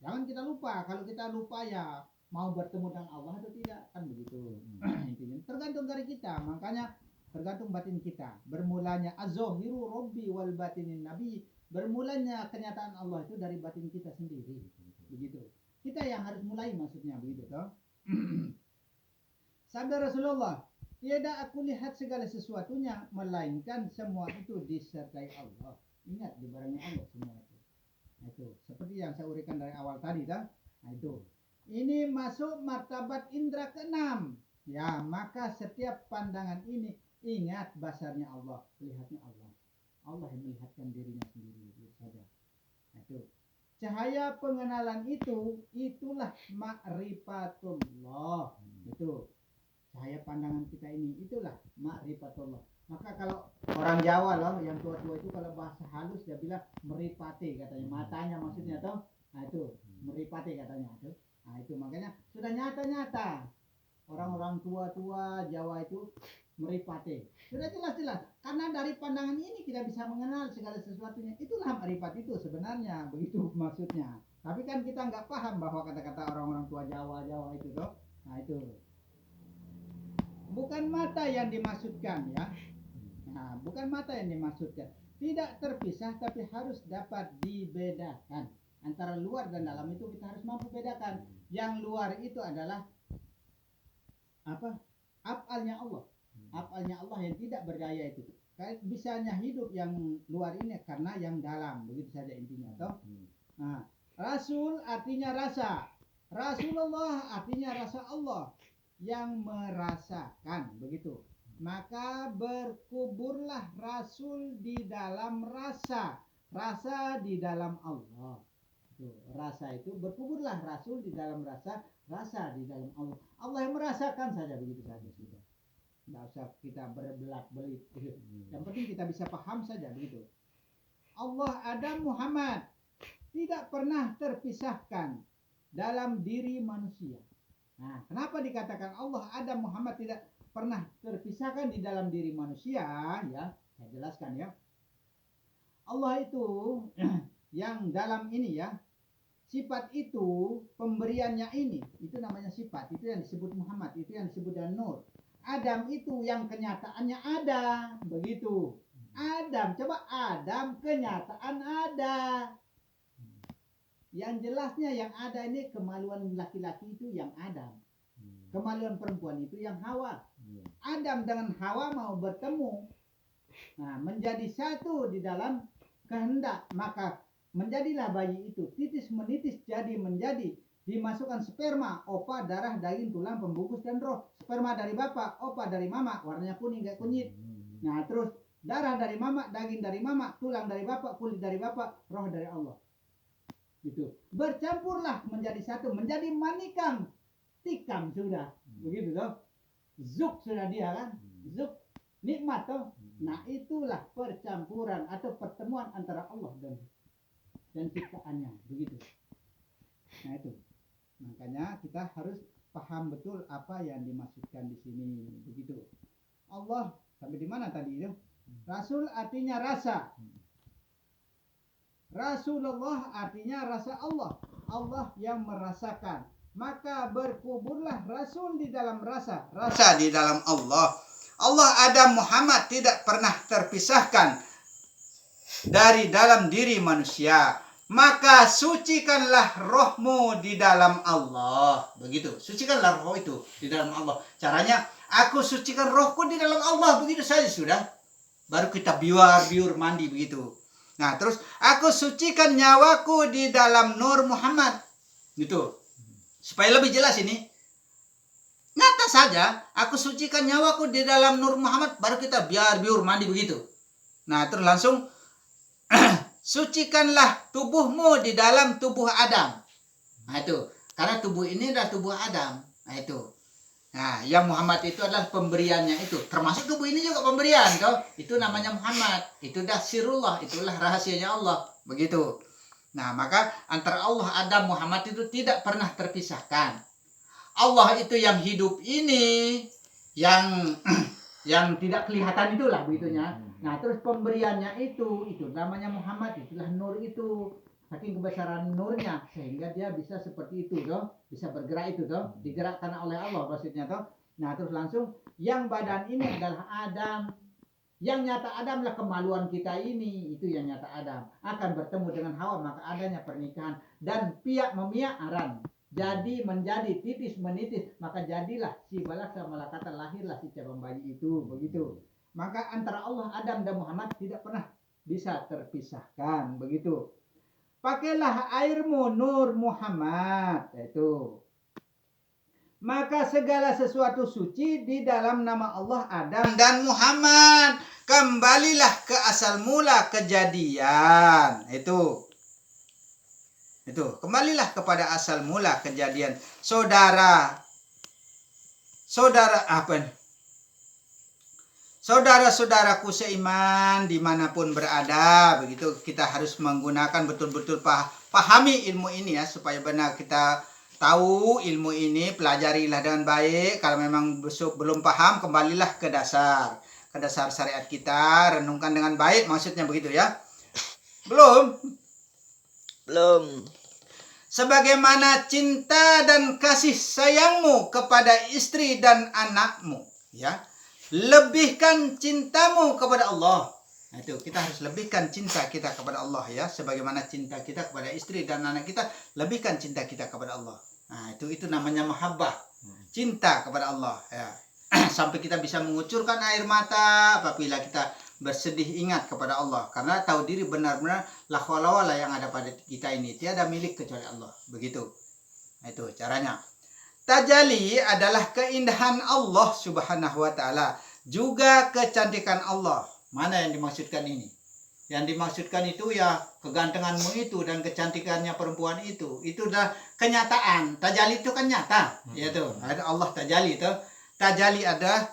Jangan kita lupa. Kalau kita lupa ya mau bertemu dengan Allah atau tidak, kan begitu. Intinya tergantung dari kita. Makanya tergantung batin kita. Bermulanya az-zahiru rabbi wal batinin nabi. Bermulanya kenyataan Allah itu dari batin kita sendiri. Begitu. Kita yang harus mulai maksudnya, begitu toh. Sabda Rasulullah, tiada aku lihat segala sesuatunya melainkan semua itu disertai Allah. Ingat, di barangnya Allah semua itu. Nah, itu seperti yang saya uraikan dari awal tadi toh. Nah itu. Ini masuk martabat indra keenam. Ya, maka setiap pandangan ini ingat basarnya Allah, lihatnya Allah. Allah yang melihatkan dirinya sendiri, gitu saja. Nah, itu. Cahaya pengenalan itu, itulah ma'rifatullah. Itu. Cahaya pandangan kita ini, itulah ma'rifatullah. Maka kalau orang Jawa loh, yang tua-tua itu kalau bahasa halus dia bilang meripate katanya, matanya maksudnya toh. Nah itu, meripate katanya tuh. Nah itu makanya sudah nyata-nyata. Orang-orang tua-tua Jawa itu meripate. Sudah jelas-jelas. Karena dari pandangan ini kita bisa mengenal segala sesuatunya. Itulah marifat itu sebenarnya. Begitu maksudnya. Tapi kan kita nggak paham bahwa kata-kata orang-orang tua Jawa itu toh. Nah itu. Bukan mata yang dimaksudkan ya. Nah, bukan mata yang dimaksudkan. Tidak terpisah tapi harus dapat dibedakan. Antara luar dan dalam itu kita harus mampu bedakan. Yang luar itu adalah apa? Af'alnya Allah. Af'alnya Allah yang tidak berdaya itu. Bisanya hidup yang luar ini karena yang dalam. Begitu saja intinya toh. Nah, Rasul artinya rasa. Rasulullah artinya rasa Allah yang merasakan, begitu. Maka berkuburlah Rasul di dalam rasa. Rasa di dalam Allah. Tuh, rasa itu berkuburlah Rasul di dalam rasa. Rasa di dalam Allah. Allah yang merasakan saja, begitu saja sudah. Tidak usah kita berbelak-belit. Yang penting kita bisa paham saja begitu. Allah, Adam, Muhammad tidak pernah terpisahkan dalam diri manusia. Nah, kenapa dikatakan Allah, Adam, Muhammad tidak pernah terpisahkan di dalam diri manusia? Ya, saya jelaskan ya. Allah itu yang dalam ini ya, sifat itu pemberiannya ini, itu namanya sifat, itu yang disebut Muhammad, itu yang disebut dan Nur. Adam itu yang kenyataannya ada, begitu. Adam, coba Adam kenyataan ada. Yang jelasnya yang ada ini kemaluan laki-laki itu yang Adam. Kemaluan perempuan itu yang Hawa. Adam dengan Hawa mau bertemu. Nah, menjadi satu di dalam kehendak, maka menjadilah bayi itu titis menitis jadi menjadi, dimasukkan sperma, opa, darah, daging, tulang, pembungkus dan roh. Sperma dari bapak, opa dari mama, warnanya kuning kayak kunyit. Nah, terus darah dari mama, daging dari mama, tulang dari bapak, kulit dari bapak, roh dari Allah. Gitu. Bercampurlah menjadi satu, menjadi manikam, tikam sudah. Begitu toh. Zuk sudah dia kan? Zuk nikmat toh. Nah, itulah percampuran atau pertemuan antara Allah dan ciptaannya, begitu. Nah, itu. Makanya kita harus paham betul apa yang dimaksudkan di sini, begitu. Allah sampai di mana tadi itu? Rasul artinya rasa. Rasulullah artinya rasa Allah. Allah yang merasakan. Maka berkuburlah Rasul di dalam rasa. Rasa di dalam Allah. Allah, Adam, Muhammad tidak pernah terpisahkan dari dalam diri manusia. Maka sucikanlah rohmu di dalam Allah. Begitu. Sucikanlah roh itu di dalam Allah. Caranya, aku sucikan rohku di dalam Allah. Begitu saja sudah. Baru kita biur mandi begitu. Nah, terus aku sucikan nyawaku di dalam Nur Muhammad. Gitu. Supaya lebih jelas ini. Nyata saja, aku sucikan nyawaku di dalam Nur Muhammad, baru kita biur mandi begitu. Nah, terus langsung sucikanlah tubuhmu di dalam tubuh Adam. Nah, itu. Karena tubuh ini adalah tubuh Adam. Nah, itu. Nah, yang Muhammad itu adalah pemberiannya itu. Termasuk tubuh ini juga pemberian, toh. Itu namanya Muhammad. Itu dah sirullah, itulah rahasianya Allah. Begitu. Nah, maka antara Allah, Adam, Muhammad itu tidak pernah terpisahkan. Allah itu yang hidup ini, yang tidak kelihatan itulah begitunya. Nah, terus pemberiannya itu namanya Muhammad, itulah Nur itu. Saking kebesaran nurnya sehingga dia bisa seperti itu toh, bisa bergerak itu toh, digerakkan oleh Allah maksudnya toh. Nah, terus langsung yang badan ini adalah Adam. Yang nyata Adam adalah kemaluan kita ini, itu yang nyata Adam. Akan bertemu dengan Hawa, maka adanya pernikahan dan piak memiak aran. Jadi menjadi titis menitis, maka jadilah si balaksa malakata, lahirlah si cabang bayi itu, begitu. Maka antara Allah, Adam dan Muhammad tidak pernah bisa terpisahkan, begitu. Pakailah airmu Nur Muhammad, itu. Maka segala sesuatu suci di dalam nama Allah, Adam dan Muhammad. Kembalilah ke asal mula kejadian, itu. Kembalilah kepada asal mula kejadian. Saudara-saudaraku seiman dimanapun berada, begitu kita harus menggunakan betul-betul pahami ilmu ini ya, supaya benar kita tahu ilmu ini, pelajarilah dengan baik. Kalau memang belum paham, kembalilah ke dasar syariat kita, renungkan dengan baik, maksudnya begitu ya. Belum. Sebagaimana cinta dan kasih sayangmu kepada istri dan anakmu, ya, lebihkan cintamu kepada Allah. Nah, itu kita harus lebihkan cinta kita kepada Allah ya, sebagaimana cinta kita kepada istri dan anak kita, lebihkan cinta kita kepada Allah. Nah, itu namanya mahabbah, cinta kepada Allah ya. Sampai kita bisa mengucurkan air mata apabila kita bersedih ingat kepada Allah, karena tahu diri benar-benar la haula wala yang ada pada kita ini tiada milik kecuali Allah, begitu. Nah, itu caranya. Tajalli adalah keindahan Allah Subhanahu wa taala, juga kecantikan Allah. Mana yang dimaksudkan ini? Yang dimaksudkan itu ya kegantenganmu itu dan kecantikannya perempuan itu udah kenyataan. Tajalli itu kan nyata, ya tuh. Ada Allah tajalli itu. Tajalli ada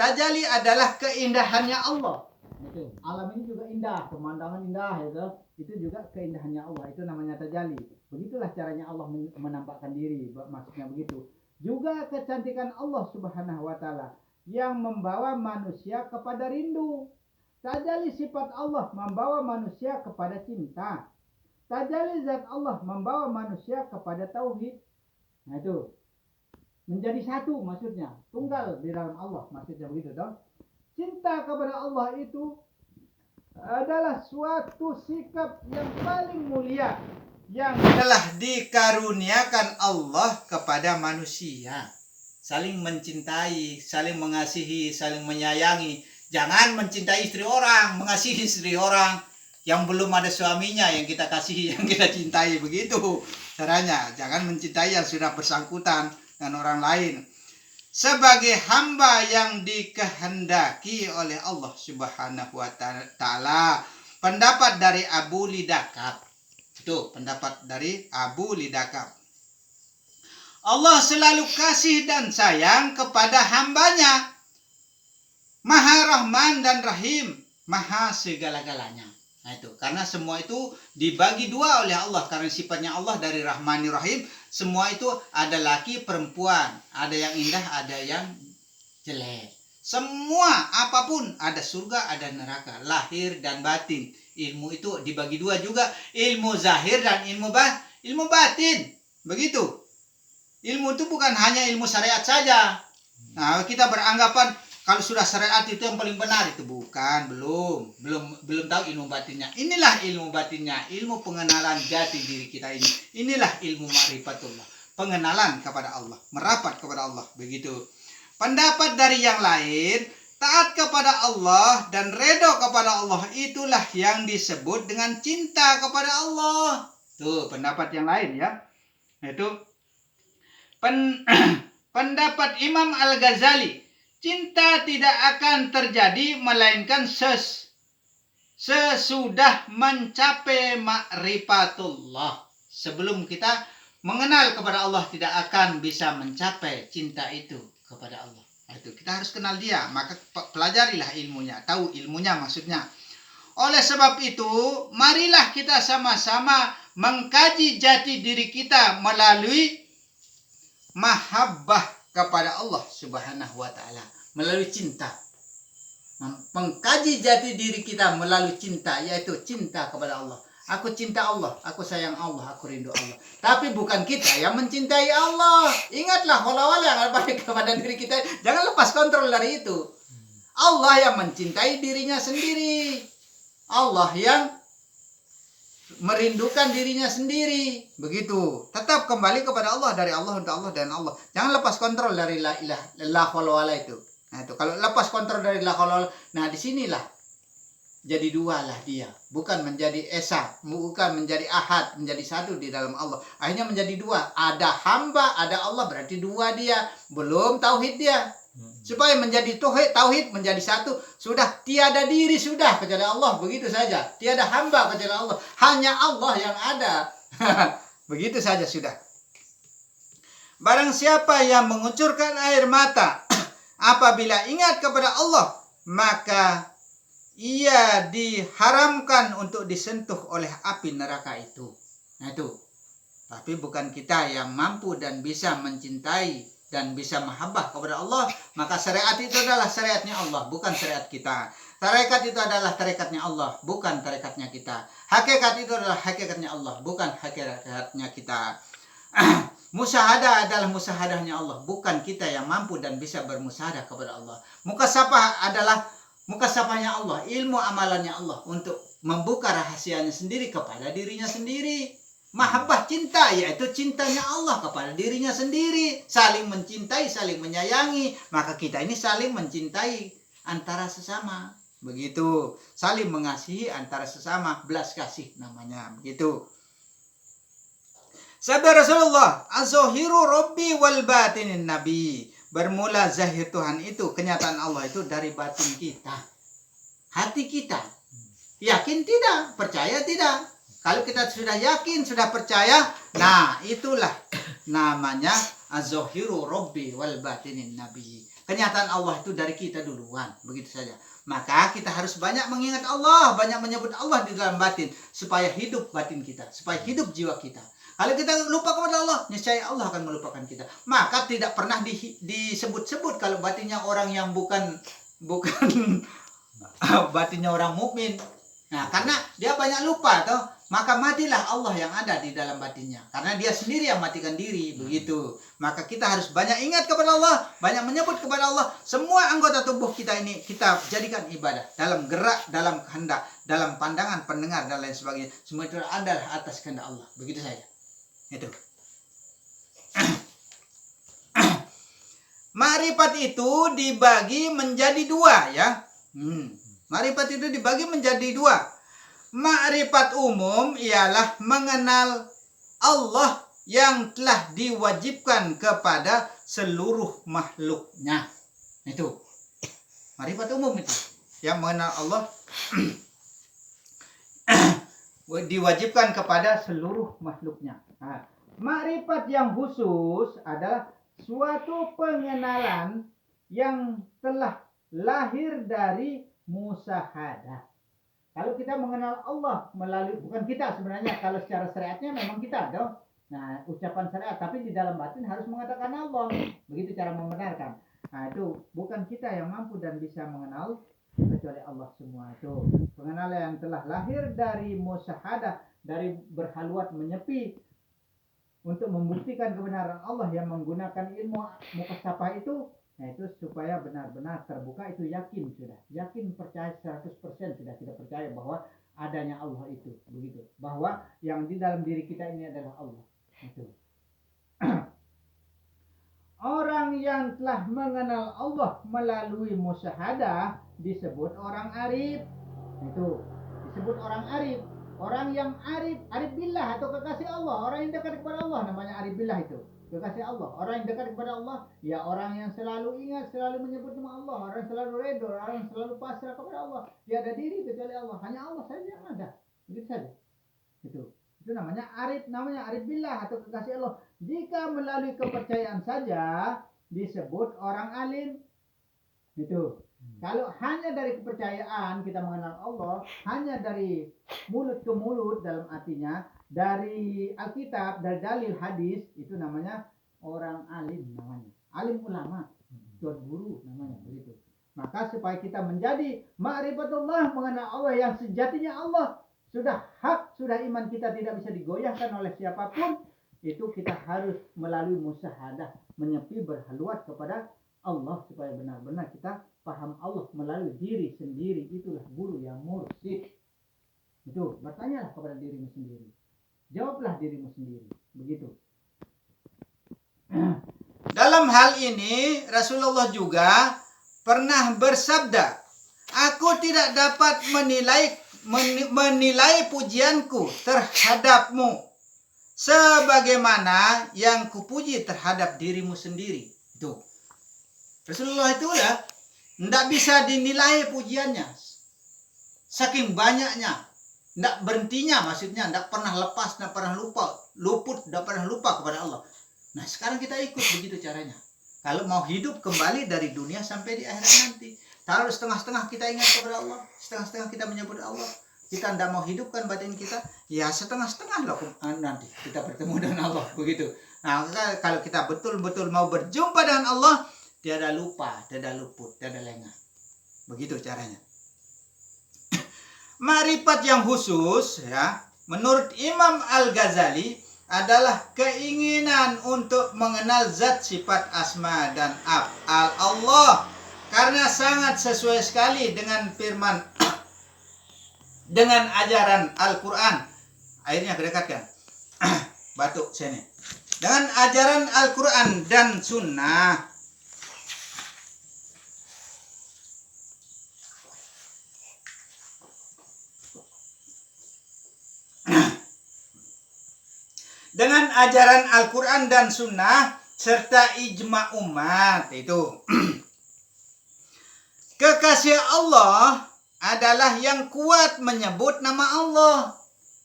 Tajalli adalah keindahannya Allah. Itu. Alam ini juga indah, pemandangan indah itu. Itu juga keindahannya Allah. Itu namanya tajalli. Begitulah caranya Allah menampakkan diri, maksudnya begitu. Juga kecantikan Allah Subhanahu wa taala yang membawa manusia kepada rindu. Tajalli sifat Allah membawa manusia kepada cinta. Tajalli zat Allah membawa manusia kepada tauhid. Nah itu. Menjadi satu maksudnya. Tunggal di dalam Allah. Maksudnya begitu dong. Cinta kepada Allah itu adalah suatu sikap yang paling mulia yang telah dikaruniakan Allah kepada manusia. Saling mencintai, saling mengasihi, saling menyayangi. Jangan mencintai istri orang, mengasihi istri orang yang belum ada suaminya, yang kita kasihi, yang kita cintai. Begitu caranya. Jangan mencintai yang sudah bersangkutan dengan orang lain. Sebagai hamba yang dikehendaki oleh Allah Subhanahu wa taala. Pendapat dari Abu Lidakab. Itu pendapat dari Abu Lidakab. Allah selalu kasih dan sayang kepada hambanya. Maha Rahman dan Rahim, maha segala-galanya. Nah itu, karena semua itu dibagi dua oleh Allah. Karena sifatnya Allah dari Rahmani Rahim, semua itu ada laki perempuan. Ada yang indah, ada yang jelek. Semua apapun, ada surga, ada neraka. Lahir dan batin. Ilmu itu dibagi dua juga. Ilmu zahir dan ilmu batin. Begitu. Ilmu itu bukan hanya ilmu syariat saja. Nah, kita beranggapan kalau sudah syariat itu yang paling benar, itu bukan, belum tahu ilmu batinnya. Inilah ilmu batinnya, ilmu pengenalan jati diri kita ini. Inilah ilmu ma'rifatullah, pengenalan kepada Allah, merapat kepada Allah, begitu. Pendapat dari yang lain, taat kepada Allah dan redha kepada Allah, itulah yang disebut dengan cinta kepada Allah. Tuh pendapat yang lain ya. Itu pendapat Imam Al-Ghazali, cinta tidak akan terjadi melainkan sesudah mencapai ma'rifatullah. Sebelum kita mengenal kepada Allah, tidak akan bisa mencapai cinta itu kepada Allah. Itu kita harus kenal dia, maka pelajarilah ilmunya, tahu ilmunya maksudnya. Oleh sebab itu, marilah kita sama-sama mengkaji jati diri kita melalui mahabbah kepada Allah Subhanahu wa taala, melalui cinta. Mengkaji jati diri kita melalui cinta, yaitu cinta kepada Allah. Aku cinta Allah, aku sayang Allah, aku rindu Allah. Tapi bukan kita yang mencintai Allah. Ingatlah wala-wala yang ada kepada diri kita. Jangan lepas kontrol dari itu. Allah yang mencintai dirinya sendiri. Allah yang merindukan dirinya sendiri. Begitu. Tetap kembali kepada Allah, dari Allah untuk Allah dan Allah. Jangan lepas kontrol dari la wala itu. Nah itu kalau lepas kontrol dari la wala, nah disinilah jadi dua lah dia, bukan menjadi esa, bukan menjadi ahad, menjadi satu di dalam Allah. Akhirnya menjadi dua, ada hamba, ada Allah, berarti dua dia, belum tauhid dia. Supaya menjadi tauhid, menjadi satu, sudah tiada diri sudah kecuali Allah, begitu saja. Tiada hamba kecuali Allah, hanya Allah yang ada. Begitu saja sudah. Barang siapa yang mengucurkan air mata apabila ingat kepada Allah, maka ia diharamkan untuk disentuh oleh api neraka itu. Nah itu. Tapi bukan kita yang mampu dan bisa mencintai dan bisa mahabbah kepada Allah. Maka syariat itu adalah syariatnya Allah, bukan syariat kita. Tarekat itu adalah tarekatnya Allah, bukan tarekatnya kita. Hakikat itu adalah hakikatnya Allah, bukan hakikatnya kita. Musyahadah adalah musyahadahnya Allah, bukan kita yang mampu dan bisa bermusyahadah kepada Allah. Mukasafah adalah mukasafahnya Allah, ilmu amalannya Allah untuk membuka rahasianya sendiri kepada dirinya sendiri. Mahabbah cinta, yaitu cintanya Allah kepada dirinya sendiri. Saling mencintai, saling menyayangi. Maka kita ini saling mencintai antara sesama. Begitu. Saling mengasihi antara sesama. Belas kasih namanya. Begitu. Sabda Rasulullah, az-zahiru rabbi wal batinin nabi. Bermula zahir Tuhan itu, kenyataan Allah itu dari batin kita. Hati kita. Yakin tidak? Percaya tidak? Kalau kita sudah yakin, sudah percaya, nah itulah namanya az-zahiru rabbi wal batinin nabi. Kenyataan Allah itu dari kita duluan, begitu saja. Maka kita harus banyak mengingat Allah, banyak menyebut Allah di dalam batin, supaya hidup batin kita, supaya hidup jiwa kita. Kalau kita lupa kepada Allah, niscaya Allah akan melupakan kita. Maka tidak pernah disebut-sebut kalau batinnya orang yang bukan batinnya orang mukmin. Nah, karena dia banyak lupa toh, maka matilah Allah yang ada di dalam batinnya. Karena dia sendiri yang matikan diri, begitu. Maka kita harus banyak ingat kepada Allah, banyak menyebut kepada Allah. Semua anggota tubuh kita ini kita jadikan ibadah. Dalam gerak, dalam kehendak, dalam pandangan, pendengar, dan lain sebagainya. Semua itu adalah atas kehendak Allah. Begitu saja. Itu. Ma'rifat itu dibagi menjadi dua, ya. Ma'rifat itu dibagi menjadi dua. Ma'rifat umum ialah mengenal Allah yang telah diwajibkan kepada seluruh makhluknya. Itu. Ma'rifat umum itu. Yang mengenal Allah diwajibkan kepada seluruh makhluknya. Nah, ma'rifat yang khusus adalah suatu pengenalan yang telah lahir dari musyahadah. Kalau kita mengenal Allah melalui, bukan kita sebenarnya, kalau secara syariatnya memang kita dong. Nah, ucapan syariat, tapi di dalam batin harus mengatakan Allah. Begitu cara membenarkan. Nah, itu bukan kita yang mampu dan bisa mengenal, kecuali Allah semua itu. Pengenalan yang telah lahir dari musyahadah, dari berhaluat menyepi untuk membuktikan kebenaran Allah yang menggunakan ilmu mukasyafah itu. Nah, itu supaya benar-benar terbuka, itu yakin sudah. Yakin, percaya 100% sudah kita percaya bahwa adanya Allah itu. Begitu. Bahwa yang di dalam diri kita ini adalah Allah. Itu. Orang yang telah mengenal Allah melalui musyahadah disebut orang arif. Itu. Disebut orang arif. Orang yang arif billah atau kekasih Allah. Orang yang dekat kepada Allah namanya arif billah itu. Kekasih Allah. Orang yang dekat kepada Allah, ya orang yang selalu ingat, selalu menyebut nama Allah. Orang yang selalu redha, orang yang selalu pasrah kepada Allah. Tiada diri kecuali Allah. Hanya Allah saja yang ada. Begitu saja. Itu namanya arif billah atau kekasih Allah. Jika melalui kepercayaan saja disebut orang alim. Itu. Kalau hanya dari kepercayaan kita mengenal Allah, hanya dari mulut ke mulut dalam artinya, dari Alkitab, dari dalil hadis, itu namanya orang alim namanya. Alim ulama, tuan guru namanya, begitu. Maka supaya kita menjadi ma'rifatullah, mengenal Allah yang sejatinya Allah, sudah hak, sudah iman kita tidak bisa digoyahkan oleh siapapun, itu kita harus melalui musyahadah, menyepi berhaluat kepada Allah supaya benar-benar kita paham Allah melalui diri sendiri. Itulah guru yang mursyid. Itu, bertanyalah kepada dirimu sendiri. Jawablah dirimu sendiri. Begitu. Dalam hal ini Rasulullah juga pernah bersabda, aku tidak dapat menilai pujianku terhadapmu sebagaimana yang kupuji terhadap dirimu sendiri. Itu. Rasulullah itu udah tidak bisa dinilai pujiannya. Saking banyaknya. Tidak berhentinya, maksudnya tidak pernah lepas, tidak pernah luput, tidak pernah lupa kepada Allah. Nah, sekarang kita ikut begitu caranya. Kalau mau hidup kembali dari dunia sampai di akhirat nanti, kalau setengah-setengah kita ingat kepada Allah, setengah-setengah kita menyebut Allah, kita tidak mau hidupkan batin kita, ya setengah-setengah loh nanti kita bertemu dengan Allah, begitu. Nah, kalau kita betul-betul mau berjumpa dengan Allah, tiada lupa, tiada luput, tiada lengah. Begitu caranya. Ma'rifat yang khusus, ya, menurut Imam Al-Ghazali adalah keinginan untuk mengenal zat, sifat, asma dan af'al Allah, karena sangat sesuai sekali dengan firman, dengan ajaran Al-Quran. Akhirnya kedekatkan batuk sini. Dengan ajaran Al-Quran dan Sunnah. Dengan ajaran Al-Quran dan Sunnah serta ijma umat itu. Kekasih Allah adalah yang kuat menyebut nama Allah.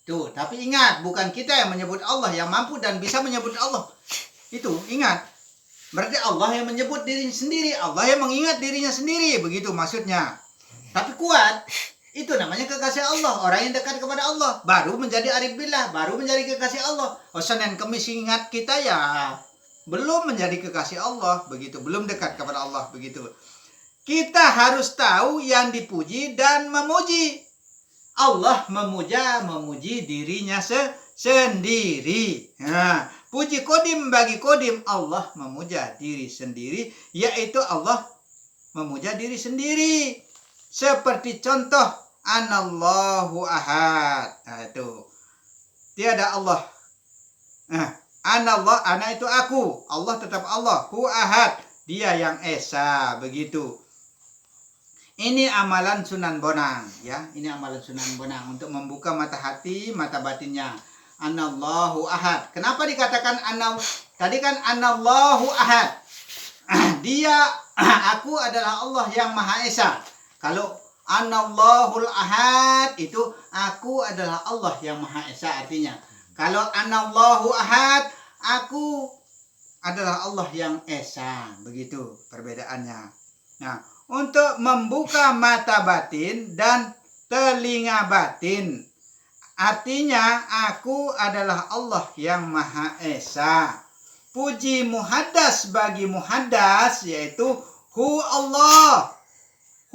Tuh, tapi ingat, bukan kita yang menyebut Allah, yang mampu dan bisa menyebut Allah. Itu, ingat. Berarti Allah yang menyebut dirinya sendiri, Allah yang mengingat dirinya sendiri, begitu maksudnya. Tapi kuat, itu namanya kekasih Allah. Orang yang dekat kepada Allah baru menjadi arif billah, baru menjadi kekasih Allah. Oh, Senin Kemis ingat kita ya belum menjadi kekasih Allah, begitu, belum dekat kepada Allah, begitu. Kita harus tahu yang dipuji dan memuji. Allah memuji dirinya sendiri. Nah, puji kodim bagi kodim, Allah memuja diri sendiri, yaitu Allah memuja diri sendiri. Seperti contoh, Anallahu ahad. Nah, itu. Tiada Allah. Nah, Anallah, ana itu aku. Allah tetap Allah. Hu ahad. Dia yang esa. Begitu. Ini amalan Sunan Bonang, ya. Ini amalan Sunan Bonang untuk membuka mata hati, mata batinnya. Anallahu ahad. Kenapa dikatakan tadi kan Anallahu ahad. Dia, aku adalah Allah yang Maha Esa. Kalau Anallahul ahad itu aku adalah Allah yang Maha Esa artinya. Kalau Anallahu ahad, aku adalah Allah yang Esa. Begitu perbedaannya. Nah, untuk membuka mata batin dan telinga batin. Artinya aku adalah Allah yang Maha Esa. Puji muhaddas bagi muhaddas yaitu Hu Allah.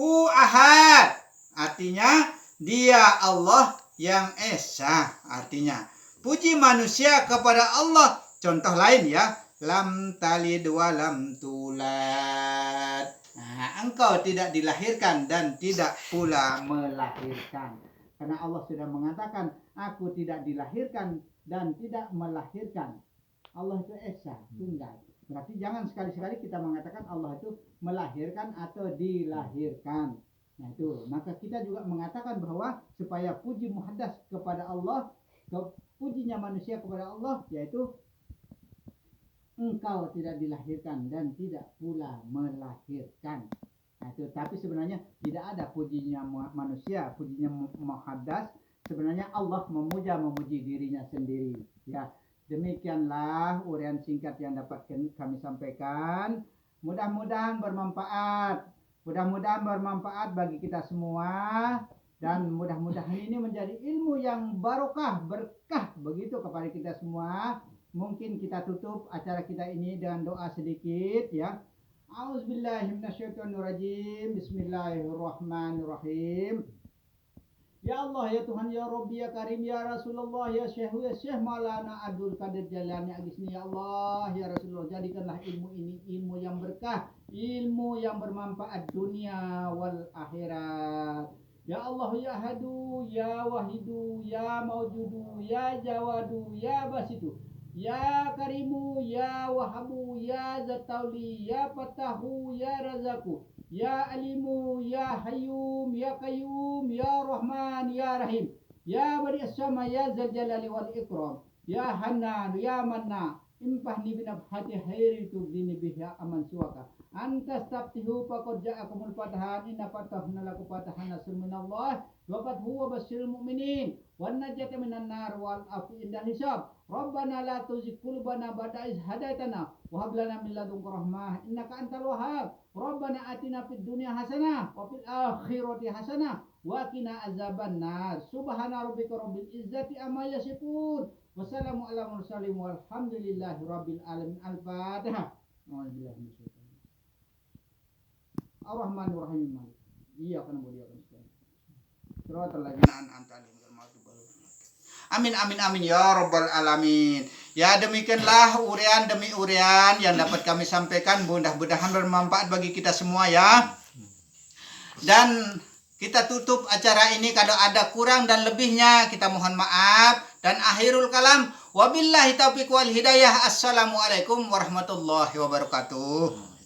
Hu ahad. Artinya dia Allah yang Esa. Artinya puji manusia kepada Allah. Contoh lain ya. Lam talid wa lam tulad. Nah, engkau tidak dilahirkan dan tidak pula melahirkan. Karena Allah sudah mengatakan, aku tidak dilahirkan dan tidak melahirkan. Allah itu Esa, tunggal. Berarti jangan sekali-sekali kita mengatakan Allah itu melahirkan atau dilahirkan. Nah itu, maka kita juga mengatakan bahwa supaya puji muhaddas kepada Allah, pujinya manusia kepada Allah, yaitu engkau tidak dilahirkan dan tidak pula melahirkan. Nah, itu. Tapi sebenarnya tidak ada pujinya manusia, pujinya muhaddas. Sebenarnya Allah memuji dirinya sendiri. Ya, demikianlah uraian singkat yang dapat kami sampaikan. Mudah-mudahan bermanfaat. Mudah-mudahan bermanfaat bagi kita semua. Dan mudah-mudahan ini menjadi ilmu yang barokah, berkah begitu kepada kita semua. Mungkin kita tutup acara kita ini dengan doa sedikit ya. A'udzubillahiminasyaitonirrajim. Bismillahirrahmanirrahim. Ya Allah, ya Tuhan, ya Rabbi, ya Karim, ya Rasulullah, ya Syekh Maulana Abdul Qadir Jalani Agisni. Ya Allah, ya Rasulullah, jadikanlah ilmu ini ilmu yang berkah, ilmu yang bermanfaat dunia wal akhirat. Ya Allah, ya Hadu, ya Wahidu, ya Maujudu, ya Jawadu, ya Basitu, ya Karimu, ya Wahabu, ya Zatauli, ya Fatahu, ya Razaku, ya Alimu, ya Hayyum, ya Qayyum, ya Rahman, ya Rahim, ya Bari As-Sama, ya Zal Jalali wal Ikram, ya Hannan, ya Manna, impahni binabhati khairi tubdini biha aman suwaka. Anta stabtihu faqad ja'akumul fatahan inna fatahna lakum fatahan nasrun minallah wa qad huwa basyirul mu'minin wan najata minan nar wal afi indal hisab. Rabbana la tuzigh qulubana ba'da idh hadaitana wa hab lana min ladunka rahmah innaka antal wahhab. Rabbana atina fid dunya hasanah wa fil akhirati hasanah wa qina azabannar. Subhana rabbika rabbil izzati amma yasifun. Wassalamu ala mursalin walhamdulillahi rabbil alamin. Al-Fatihah. Ar-Rahmanir-Rahim. Iya kan boleh kan. Suratul ladzina an'amta alaihim ghairil maghdubi alaihim. Amin amin amin ya rabbal alamin. Ya demikianlah uraian demi uraian yang dapat kami sampaikan, mudah-mudahan bermanfaat bagi kita semua ya. Dan kita tutup acara ini, kalau ada kurang dan lebihnya kita mohon maaf. Dan akhirul kalam, wabillahi taufiq wal hidayah. Assalamualaikum warahmatullahi wabarakatuh.